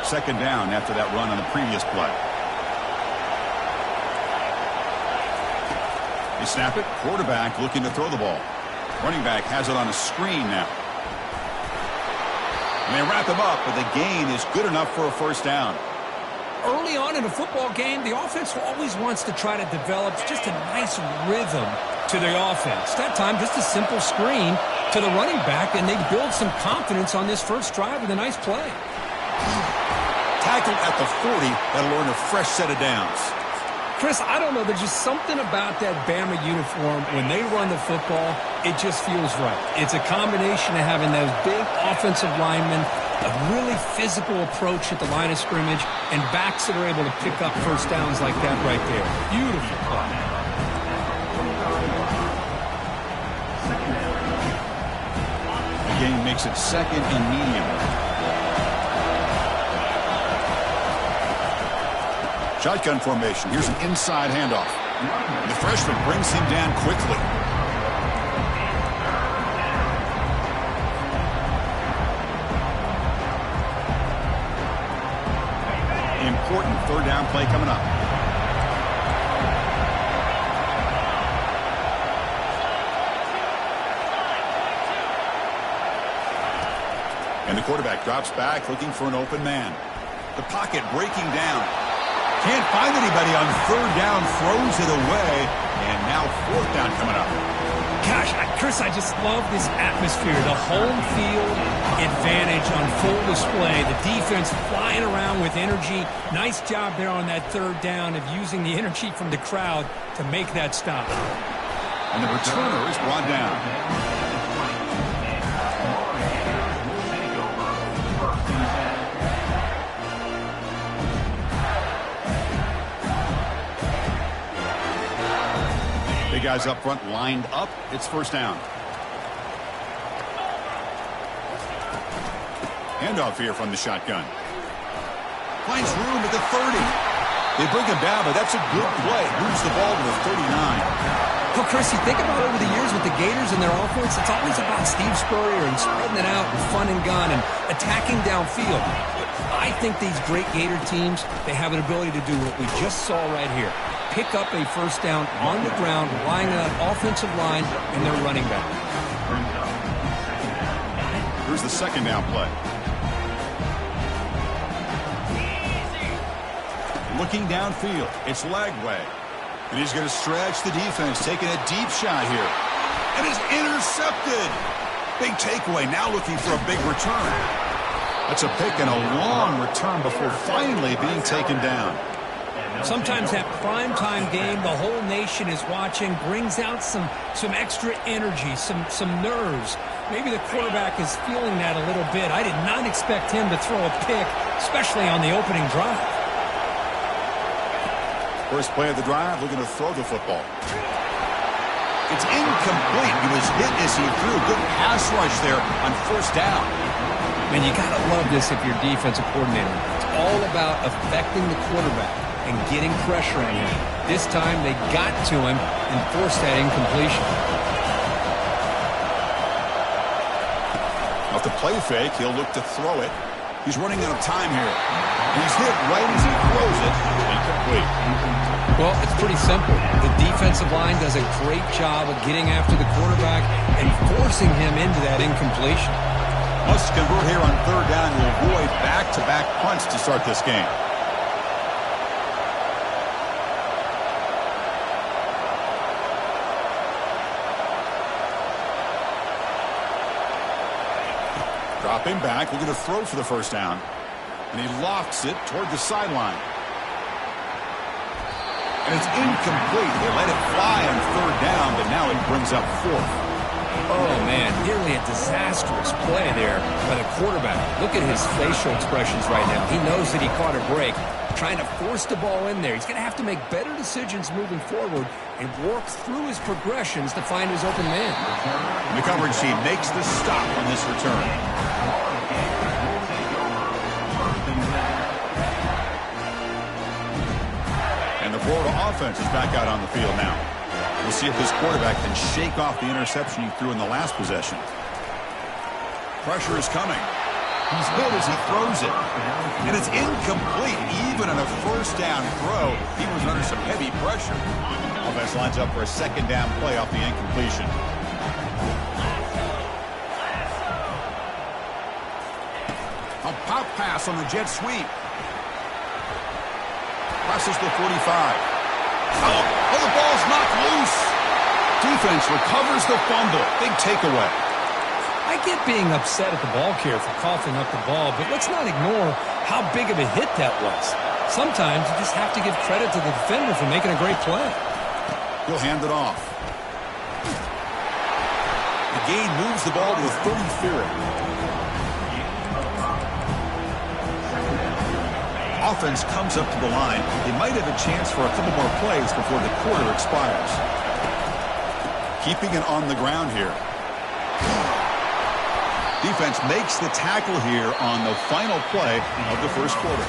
Second down after that run on the previous play. They snap it. Quarterback looking to throw the ball. Running back has it on a screen now. And they wrap him up, but the gain is good enough for a first down.
Early on in a football game, the offense always wants to try to develop just a nice rhythm to the offense. That time, just a simple screen to the running back, and they build some confidence on this first drive with a nice play.
Tackled at the 40, that'll earn a fresh set of downs.
Chris, I don't know. There's just something about that Bama uniform. When they run the football, it just feels right. It's a combination of having those big offensive linemen, a really physical approach at the line of scrimmage, and backs that are able to pick up first downs like that right there. Beautiful play.
The game makes it 2nd and medium. Shotgun formation. Here's an inside handoff. The freshman brings him down quickly. Important 3rd down play coming up. And the quarterback drops back looking for an open man. The pocket breaking down. Can't find anybody on 3rd down, throws it away, and now 4th down coming up.
Gosh, Chris, I just love this atmosphere. The home field advantage on full display. The defense flying around with energy. Nice job there on that 3rd down of using the energy from the crowd to make that stop.
And the returner is brought down. Big guys up front lined up. It's first down. Handoff here from the shotgun. Finds room at the 30. They bring him down, but that's a good play. Moves the ball to the 39.
Well, Chris, you think about over the years with the Gators and their offense, it's always about Steve Spurrier and spreading it out and fun and gun and attacking downfield. I think these great Gator teams, they have an ability to do what we just saw right here. Pick up a first down on the ground, relying on that offensive line and their running back.
Here's the 2nd down play. Looking downfield, it's Lagway. And he's going to stretch the defense, taking a deep shot here. And is intercepted. Big takeaway, now looking for a big return. That's a pick and a long return before finally being taken down.
Sometimes that primetime game, the whole nation is watching, brings out some extra energy, some nerves. Maybe the quarterback is feeling that a little bit. I did not expect him to throw a pick, especially on the opening drive.
First play of the drive, looking to throw the football. It's incomplete. He was hit as he threw. Good pass rush there on first down.
Man, you got to love this if you're defensive coordinator. It's all about affecting the quarterback and getting pressure on him. This time they got to him and forced that incompletion.
Off the play fake, he'll look to throw it. He's running out of time here. He's hit right as he throws it. Incomplete.
Well, it's pretty simple. The defensive line does a great job of getting after the quarterback and forcing him into that incompletion.
Must convert here on third down to avoid back-to-back punts to start this game. Dropping back, looking to throw for the first down. And he lofts it toward the sideline. And it's incomplete. They let it fly on third down, but now it brings up fourth.
Oh, man, nearly a disastrous play there by the quarterback. Look at his facial expressions right now. He knows that he caught a break, trying to force the ball in there. He's going to have to make better decisions moving forward and work through his progressions to find his open man.
And the coverage team makes the stop on this return. And the Florida offense is back out on the field now. We'll see if this quarterback can shake off the interception he threw in the last possession. Pressure is coming. He's hit as he throws it. And it's incomplete. Even on a first down throw, he was under some heavy pressure. Offense lines up for a second down play off the incompletion. A pop pass on the jet sweep. Crosses the 45. Oh, the ball's knocked loose. Defense recovers the fumble. Big takeaway.
I get being upset at the ball carrier for coughing up the ball, but let's not ignore how big of a hit that was. Sometimes you just have to give credit to the defender for making a great play.
He'll hand it off. The gain moves the ball to the 34. Offense comes up to the line. They might have a chance for a couple more plays before the quarter expires. Keeping it on the ground here. Defense makes the tackle here on the final play of the first quarter.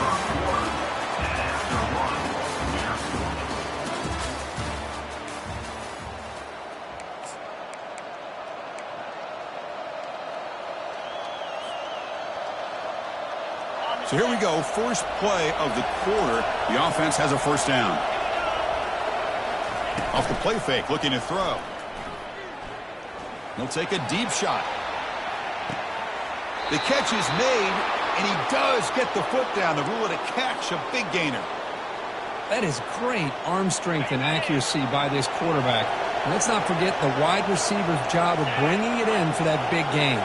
So here we go, first play of the quarter. The offense has a first down. Off the play fake, looking to throw. He'll take a deep shot. The catch is made, and he does get the foot down to rule it a catch, a big gainer.
That is great arm strength and accuracy by this quarterback. And let's not forget the wide receiver's job of bringing it in for that big gain.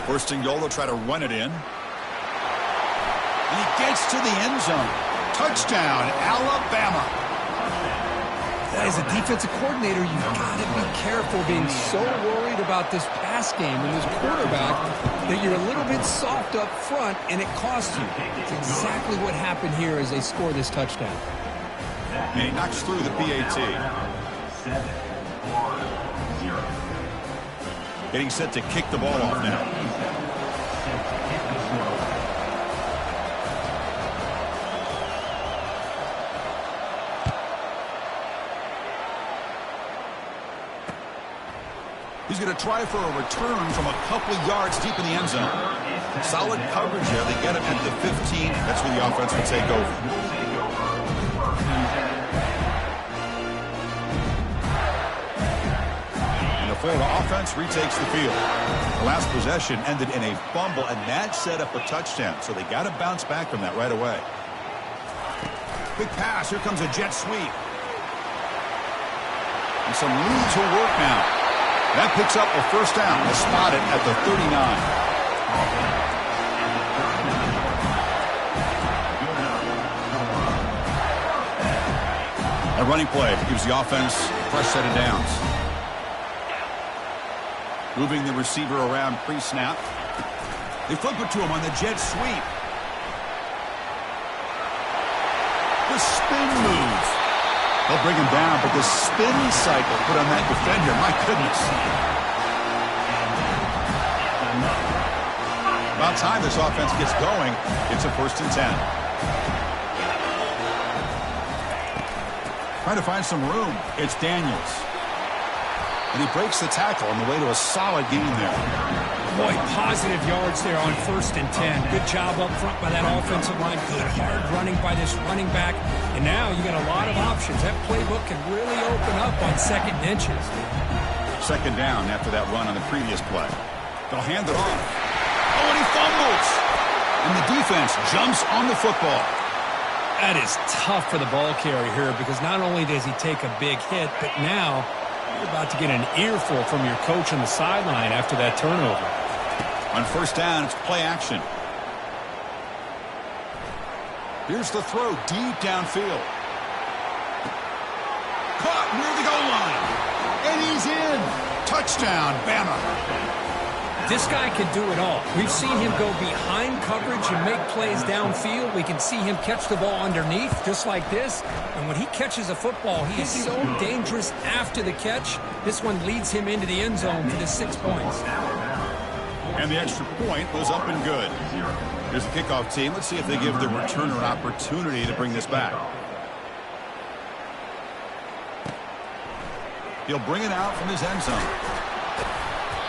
First and goal, they'll try to run it in. And he gets to the end zone. Touchdown, Alabama.
As a defensive coordinator, you've got to be careful being so worried about this pass game and this quarterback that you're a little bit soft up front, and it costs you. It's exactly what happened here as they score this touchdown.
And he knocks through the PAT. Getting set to kick the ball off now. He's going to try for a return from a couple of yards deep in the end zone. Solid coverage there. They get him at the 15. That's where the offense will take over. Florida offense retakes the field. The last possession ended in a fumble, and that set up a touchdown. So they got to bounce back from that right away. Big pass. Here comes a jet sweep. And some room to work now. That picks up a first down. They'll spot it at the 39. A running play gives the offense a fresh set of downs. Moving the receiver around pre-snap. They flip it to him on the jet sweep. The spin move. They'll bring him down, but the spin cycle put on that defender, my goodness. About time this offense gets going. It's a 1st and 10. Trying to find some room. It's Daniels. And he breaks the tackle on the way to a solid gain there.
Boy, positive yards there on 1st and 10. Good job up front by that offensive line. Good hard running by this running back. And now you got a lot of options. That playbook can really open up on 2nd and inches.
2nd down after that run on the previous play. They'll hand it off. Oh, and he fumbles. And the defense jumps on the football.
That is tough for the ball carrier here because not only does he take a big hit, but now you're about to get an earful from your coach on the sideline after that turnover.
On 1st down, it's play action. Here's the throw deep downfield. Caught near the goal line. And he's in. Touchdown, Bama.
This guy can do it all. We've seen him go behind coverage and make plays downfield. We can see him catch the ball underneath just like this. And when he catches a football, he is so dangerous after the catch. This one leads him into the end zone for the 6 points.
And the extra point was up and good. Here's the kickoff team. Let's see if they give the returner an opportunity to bring this back. He'll bring it out from his end zone.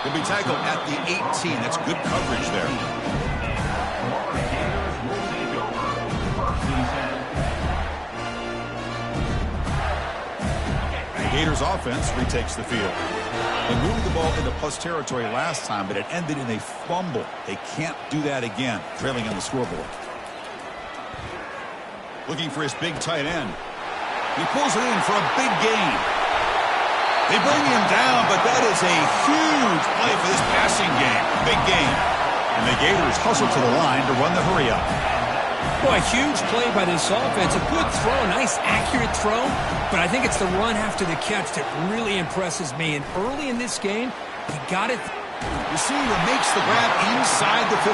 He'll be tackled at the 18. That's good coverage there. The Gators offense retakes the field. They moved the ball into plus territory last time, but it ended in a fumble. They can't do that again, trailing on the scoreboard. Looking for his big tight end. He pulls it in for a big gain. They bring him down, but that is a huge play for this passing game. Big game. And the Gators hustle to the line to run the hurry up.
Boy, huge play by this offense. A good throw, a nice accurate throw. But I think it's the run after the catch that really impresses me. And early in this game, he got it.
Receiver makes the grab inside the 15.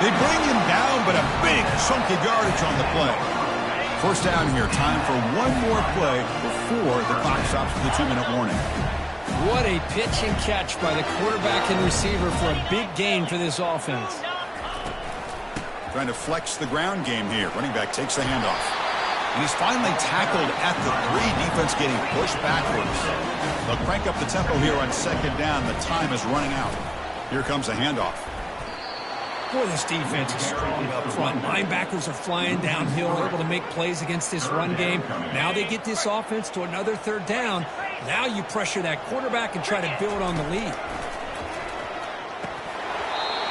They bring him down, but a big chunk of yardage on the play. 1st down here. Time for one more play before the clock stops for the 2-minute warning.
What a pitch and catch by the quarterback and receiver for a big gain for this offense.
Trying to flex the ground game here. Running back takes the handoff. And he's finally tackled at the 3. Defense getting pushed backwards. They'll crank up the tempo here on 2nd down. The time is running out. Here comes a handoff.
Boy, this defense is strong up front. Linebackers are flying downhill, able to make plays against this run game. Now they get this offense to another 3rd down. Now you pressure that quarterback and try to build on the lead.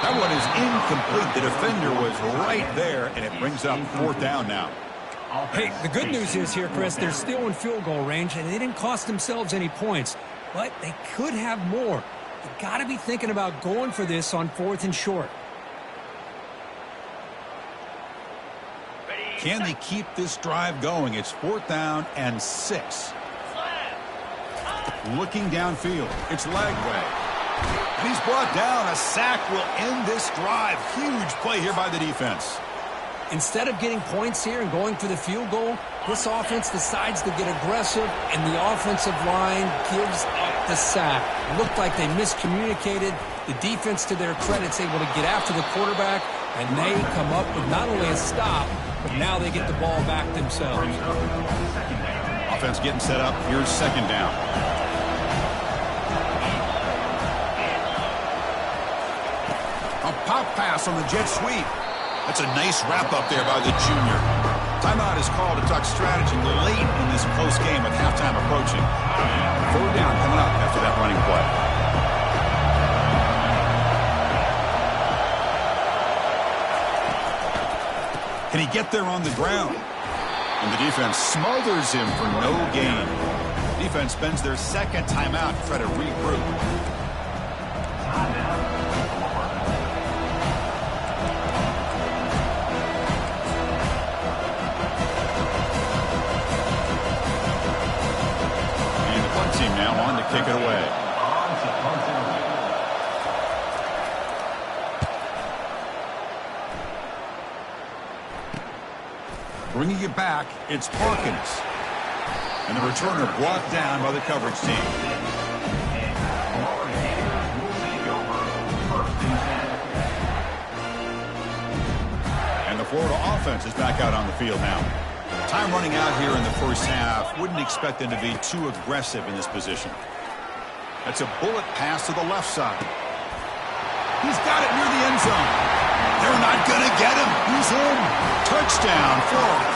That one is incomplete. The defender was right there, and it brings up 4th down now.
Hey, the good news is here, Chris, they're still in field goal range, and they didn't cost themselves any points. But they could have more. You got to be thinking about going for this on 4th and short.
Can they keep this drive going? It's 4th down and 6. Looking downfield. It's Lagway. And he's brought down. A sack will end this drive. Huge play here by the defense.
Instead of getting points here and going for the field goal, this offense decides to get aggressive, and the offensive line gives up the sack. It looked like they miscommunicated. The defense, to their credit, is able to get after the quarterback, and they come up with not only a stop, but now they get the ball back themselves.
Offense getting set up. Here's 2nd down. A pop pass on the jet sweep. That's a nice wrap up there by the junior. Timeout is called to talk strategy late in this close game with halftime approaching. 4th down coming up after that running play. Can he get there on the ground? And the defense smothers him for no gain. Defense spends their 2nd timeout to try to regroup. team now on to kick it away. Bringing it back, it's Parkins. And the returner brought down by the coverage team. And the Florida offense is back out on the field now. Time running out here in the first half. Wouldn't expect them to be too aggressive in this position. That's a bullet pass to the left side. He's got it near the end zone. They're not going to get him. He's in. Touchdown, Florida.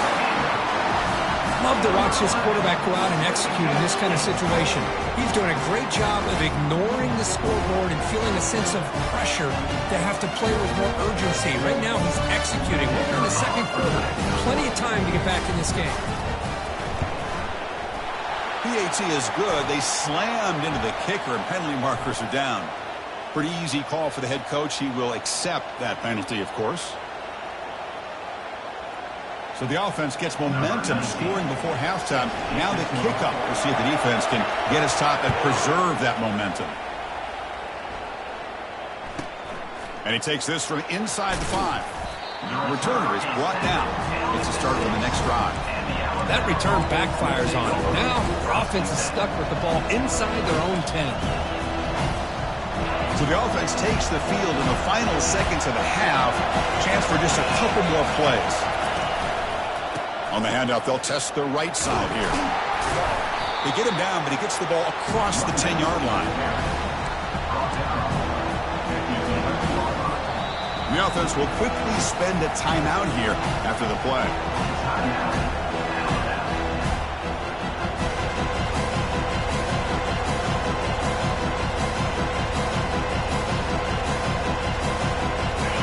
Love to watch this quarterback go out and execute in this kind of situation. He's doing a great job of ignoring the scoreboard and feeling a sense of pressure to have to play with more urgency. Right now, he's executing. We're in the second quarter. Plenty of time to get back in this game.
PAT is good. They slammed into the kicker, and penalty markers are down. Pretty easy call for the head coach. He will accept that penalty, of course. So the offense gets momentum, scoring before halftime. Now the kickoff. We'll see if the defense can get his top and preserve that momentum. And he takes this from inside the 5. Returner is brought down. It's a start on the next drive.
That return backfires on him. Now their offense is stuck with the ball inside their own 10.
So the offense takes the field in the final seconds of the half. Chance for just a couple more plays. On the handout, they'll test the right side here. They get him down, but he gets the ball across the 10-yard line. The offense will quickly spend a timeout here after the play.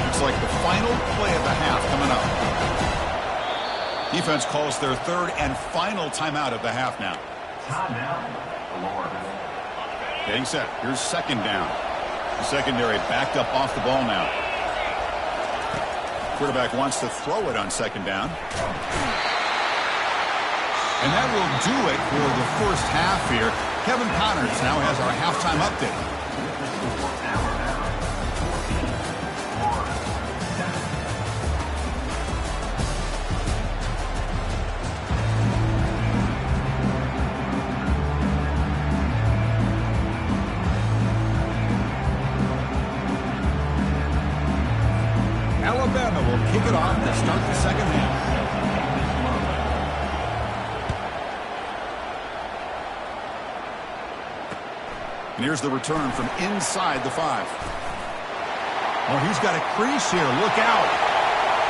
Looks like the final play of the half coming up. Defense calls their third and final timeout of the half now. Getting set. Here's second down. The secondary backed up off the ball now. Quarterback wants to throw it on second down. And that will do it for the first half here. Kevin Connors now has our halftime update. Alabama will kick it off to start the second half. And here's the return from inside the 5. Oh, he's got a crease here. Look out.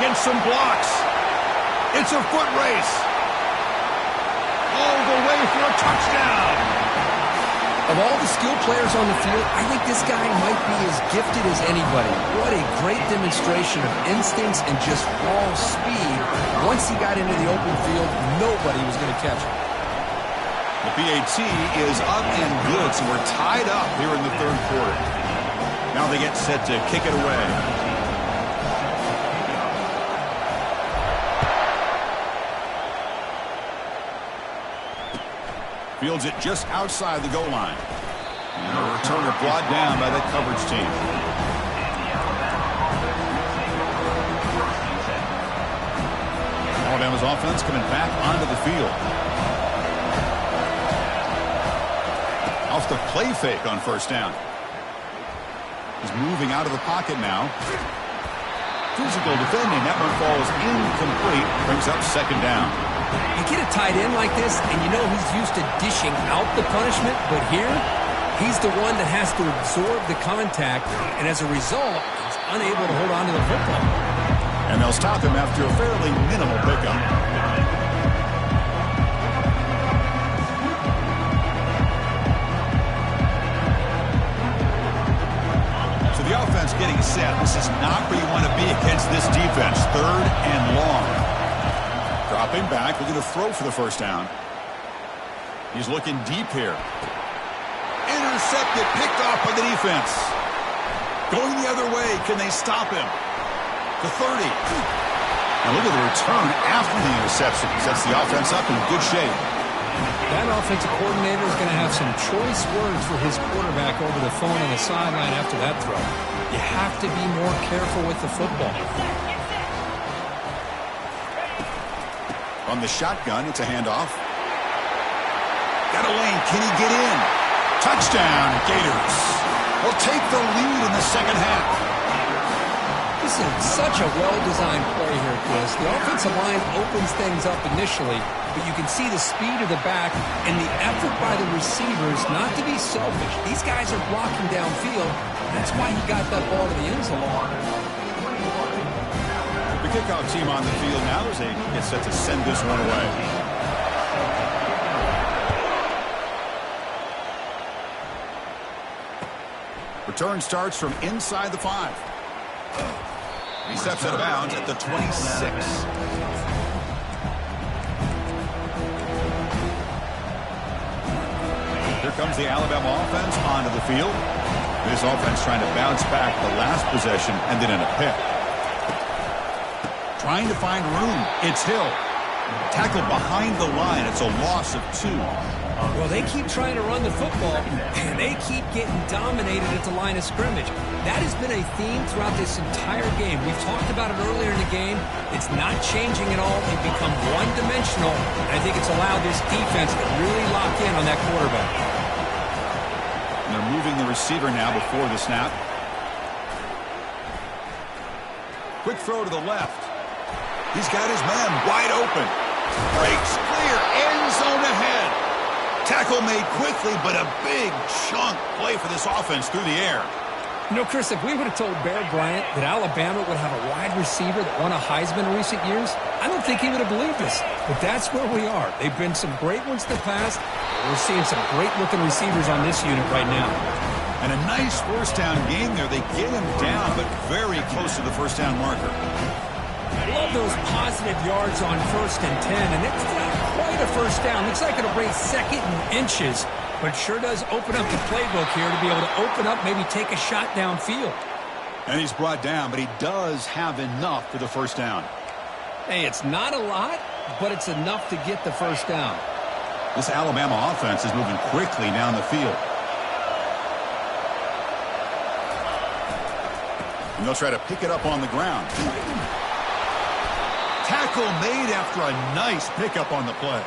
Get some blocks. It's a foot race. All the way for a touchdown.
Of all the skilled players on the field, I think this guy might be as gifted as anybody. What a great demonstration of instincts and just raw speed. Once he got into the open field, nobody was going to catch him.
The PAT is up and good, so we're tied up here in the third quarter. Now they get set to kick it away. Fields it just outside the goal line. And a returner brought down by that coverage team. Alabama's offense coming back onto the field. Off the play fake on first down. He's moving out of the pocket now. Physical defending. That one falls incomplete. Brings up second down.
You get a tight end like this, and you know he's used to dishing out the punishment, but here, he's the one that has to absorb the contact, and as a result, he's unable to hold on to the football.
And they'll stop him after a fairly minimal pickup. So the offense getting set. This is not where you want to be against this defense. Third and long. Dropping back, looking to throw for the first down. He's looking deep here. Intercepted, picked off by the defense. Going the other way, can they stop him? To 30. And look at the return after the interception. Sets the offense up in good shape.
That offensive coordinator is going to have some choice words for his quarterback over the phone on the sideline after that throw. You have to be more careful with the football.
From the shotgun, it's a handoff. Got a lane. Can he get in? Touchdown, Gators. Will take the lead in the second half.
This is such a well-designed play here, Chris. The offensive line opens things up initially, but you can see the speed of the back and the effort by the receivers not to be selfish. These guys are blocking downfield. That's why he got that ball to the end zone.
The kickoff team on the field now as they get set to send this one away. Return starts from inside the 5. He steps out of bounds at the 26. Here comes the Alabama offense onto the field. This offense trying to bounce back the last possession and then in a pick. Trying to find room. It's Hill. Tackled behind the line. It's a loss of 2.
Well, they keep trying to run the football, and they keep getting dominated at the line of scrimmage. That has been a theme throughout this entire game. We've talked about it earlier in the game. It's not changing at all. They've become one-dimensional, and I think it's allowed this defense to really lock in on that quarterback.
And they're moving the receiver now before the snap. Quick throw to the left. He's got his man wide open. Breaks clear. End zone ahead. Tackle made quickly, but a big chunk play for this offense through the air.
You know, Chris, if we would have told Bear Bryant that Alabama would have a wide receiver that won a Heisman in recent years, I don't think he would have believed us. But that's where we are. They've been some great ones in the past. We're seeing some great-looking receivers on this unit right now.
And a nice first down game there. They get him down, but very close to the first down marker.
I love those positive yards on 1st and 10, and it's not quite a first down. Looks like it'll bring 2nd and inches, but sure does open up the playbook here to be able to open up, maybe take a shot downfield.
And he's brought down, but he does have enough for the first down.
Hey, it's not a lot, but it's enough to get the first down.
This Alabama offense is moving quickly down the field. And they'll try to pick it up on the ground. Tackle made after a nice pickup on the play.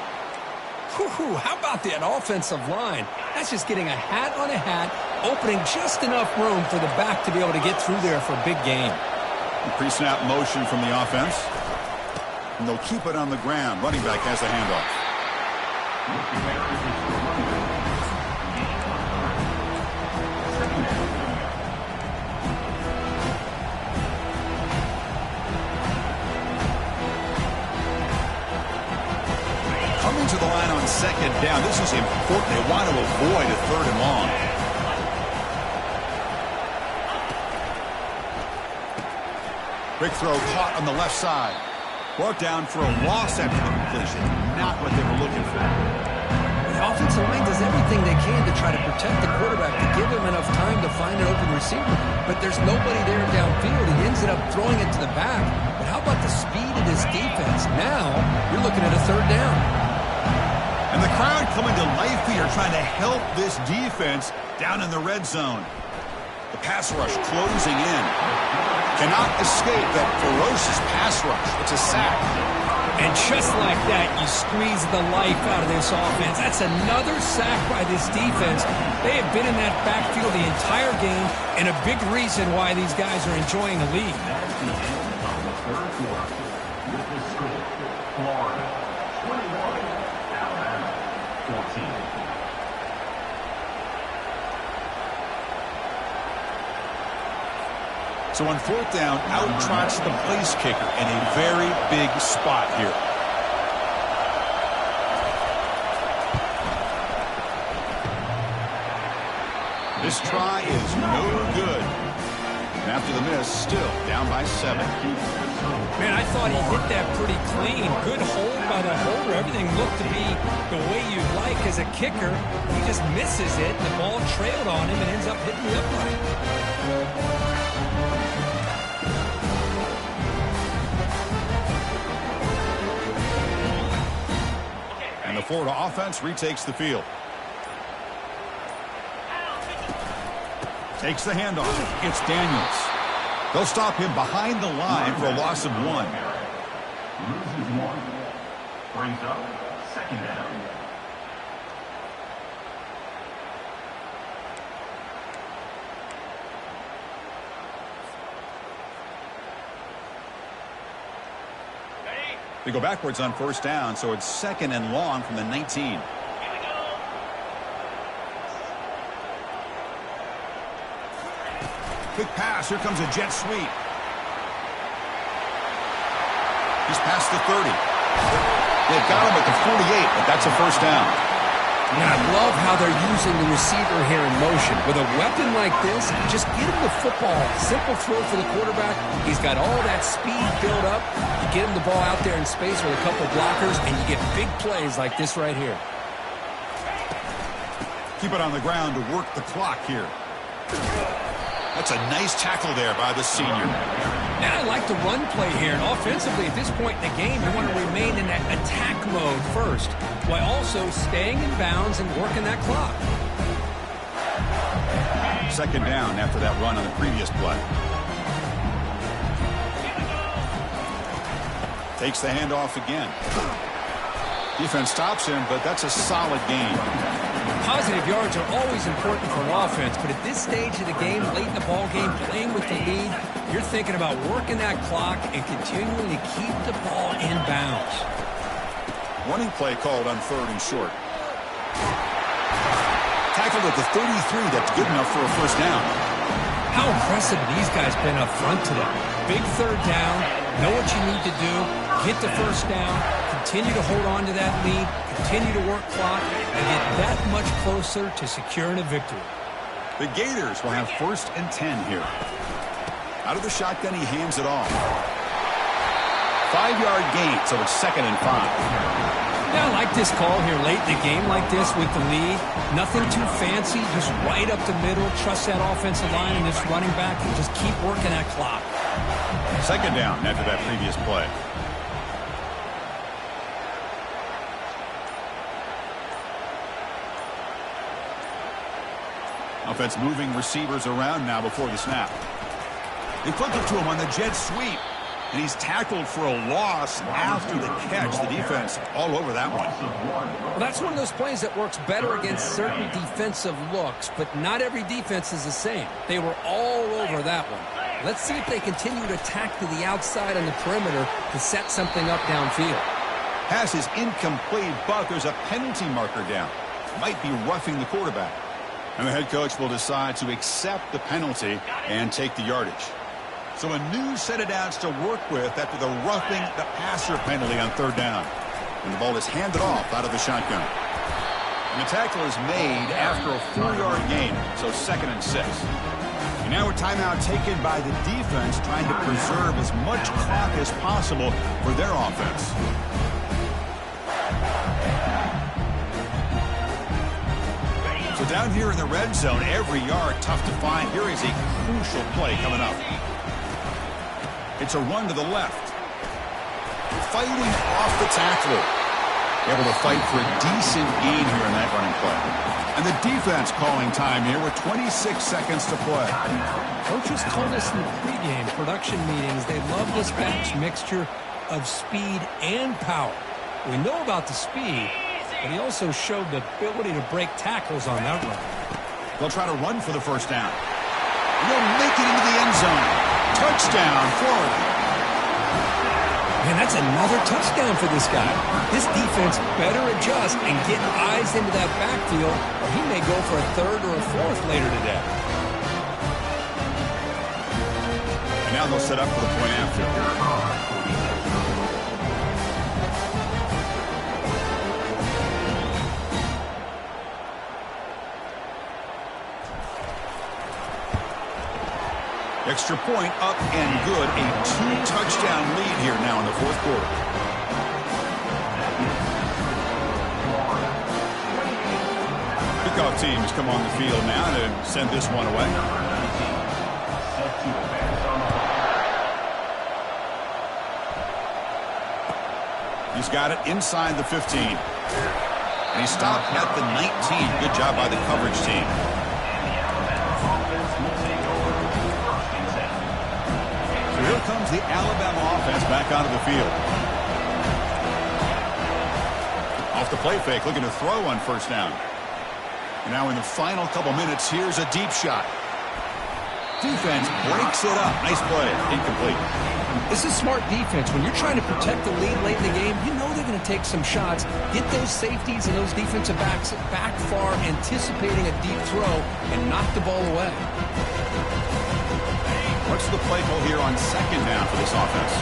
Whew, how about that offensive line? That's just getting a hat on a hat, opening just enough room for the back to be able to get through there for a big gain.
Pre-snap motion from the offense. And they'll keep it on the ground. Running back has the handoff. Coming to the line on 2nd down. This is important. They want to avoid a 3rd and long. Quick throw caught on the left side. Brought down for a loss after the completion. Not what they were looking for.
The offensive line does everything they can to try to protect the quarterback, to give him enough time to find an open receiver. But there's nobody there downfield. He ends up throwing it to the back. But how about the speed of this defense? Now you're looking at a 3rd down.
And the crowd coming to life here, trying to help this defense down in the red zone. The pass rush closing in. Cannot escape that ferocious pass rush. It's a sack.
And just like that, you squeeze the life out of this offense. That's another sack by this defense. They have been in that backfield the entire game, and a big reason why these guys are enjoying the lead.
So on 4th down, out trots the place kicker in a very big spot here. This try is no good. And after the miss, still down by 7.
Man, I thought he hit that pretty clean. Good hold by the holder. Everything looked to be the way you'd like as a kicker. He just misses it. The ball trailed on him and ends up hitting the upright.
And the Florida offense retakes the field. Takes the handoff. It's Daniels. They'll stop him behind the line for a loss of 1.
Loses 1. Brings up 2nd down.
They go backwards on 1st down, so it's 2nd and long from the 19. Quick pass. Here comes a jet sweep. He's past the 30. They've got him at the 48, but that's a 1st down.
And I love how they're using the receiver here in motion. With a weapon like this, just get him the football. Simple throw for the quarterback. He's got all that speed built up. You get him the ball out there in space with a couple blockers, and you get big plays like this right here.
Keep it on the ground to work the clock here. That's a nice tackle there by the senior.
And I like the run play here. And offensively, at this point in the game, you want to remain in that attack mode first, while also staying in bounds and working that clock.
2nd down after that run on the previous play. Takes the handoff again. Defense stops him, but that's a solid gain.
Positive yards are always important for an offense, but at this stage of the game, late in the ball game, playing with the lead, you're thinking about working that clock and continuing to keep the ball in bounds.
Running play called on 3rd and short. Tackled at the 33. That's good enough for a 1st down.
How impressive these guys been up front today. Big 3rd down, know what you need to do, get the 1st down, continue to hold on to that lead, continue to work clock, and get that much closer to securing a victory.
The Gators will have 1st and 10 here. Out of the shotgun, he hands it off. 5-yard gain, so it's 2nd and 5.
Yeah, I like this call here late in the game like this with the lead. Nothing too fancy, just right up the middle. Trust that offensive line and this running back and just keep working that clock.
2nd down after that previous play. Offense moving receivers around now before the snap. They flip it to him on the jet sweep. And he's tackled for a loss after the catch. The defense all over that one.
Well, that's one of those plays that works better against certain defensive looks, but not every defense is the same. They were all over that one. Let's see if they continue to attack to the outside on the perimeter to set something up downfield.
Pass is incomplete, but there's a penalty marker down. Might be roughing the quarterback. And the head coach will decide to accept the penalty and take the yardage. So a new set of downs to work with after the roughing the passer penalty on 3rd down. And the ball is handed off out of the shotgun. And the tackle is made after a 4-yard gain, so 2nd and 6. And now a timeout taken by the defense, trying to preserve as much clock as possible for their offense. So down here in the red zone, every yard tough to find. Here is a crucial play coming up. It's a run to the left. Fighting off the tackler. Able to fight for a decent gain here in that running play. And the defense calling time here with 26 seconds to play.
Coaches told us in the pregame production meetings they love this back's mixture of speed and power. We know about the speed, but he also showed the ability to break tackles on that run.
They'll try to run for the 1st down. And they'll make it into the end zone. Touchdown, Florida.
Man, that's another touchdown for this guy. This defense better adjust and get eyes into that backfield, or he may go for a 3rd or a 4th later today.
And now they'll set up for the point after. Extra point up and good. A 2-touchdown lead here now in the 4th quarter. Kickoff teams come on the field now to send this one away. He's got it inside the 15. And he stopped at the 19. Good job by the coverage team. Here comes the Alabama offense back onto the field. Off the play fake, looking to throw on first down. And now in the final couple minutes, here's a deep shot. Defense breaks it up. Nice play. Incomplete.
This is smart defense. When you're trying to protect the lead late in the game, you know they're going to take some shots, get those safeties and those defensive backs back far, anticipating a deep throw, and knock the ball away.
What's the play call here on second down for this offense?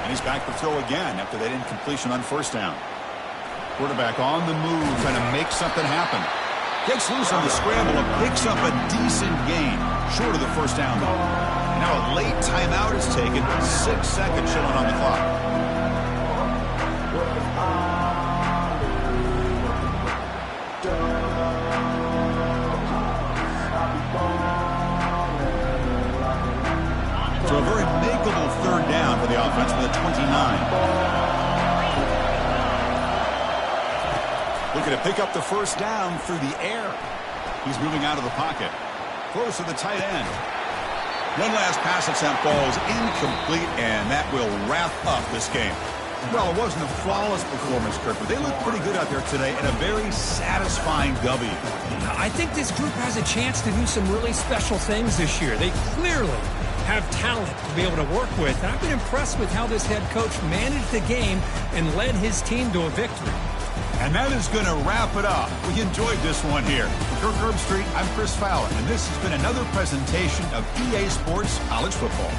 And he's back to throw again after that incompletion on first down. Quarterback on the move, trying to make something happen. Gets loose on the scramble and picks up a decent gain. Short of the first down, though. And now a late timeout is taken. 6 seconds showing on the clock. So a very makeable third down for the offense with a 29. Looking to pick up the first down through the air. He's moving out of the pocket. Close to the tight end. One last pass attempt falls incomplete, and that will wrap up this game. Well, it wasn't a flawless performance, Kirk, but they look pretty good out there today and a very satisfying W.
I think this group has a chance to do some really special things this year. They clearly have talent to be able to work with, and I've been impressed with how this head coach managed the game and led his team to a victory.
And that is going to wrap it up. We enjoyed this one here. For Kirk Herbstreit, I'm Chris Fowler, and this has been another presentation of EA Sports College Football.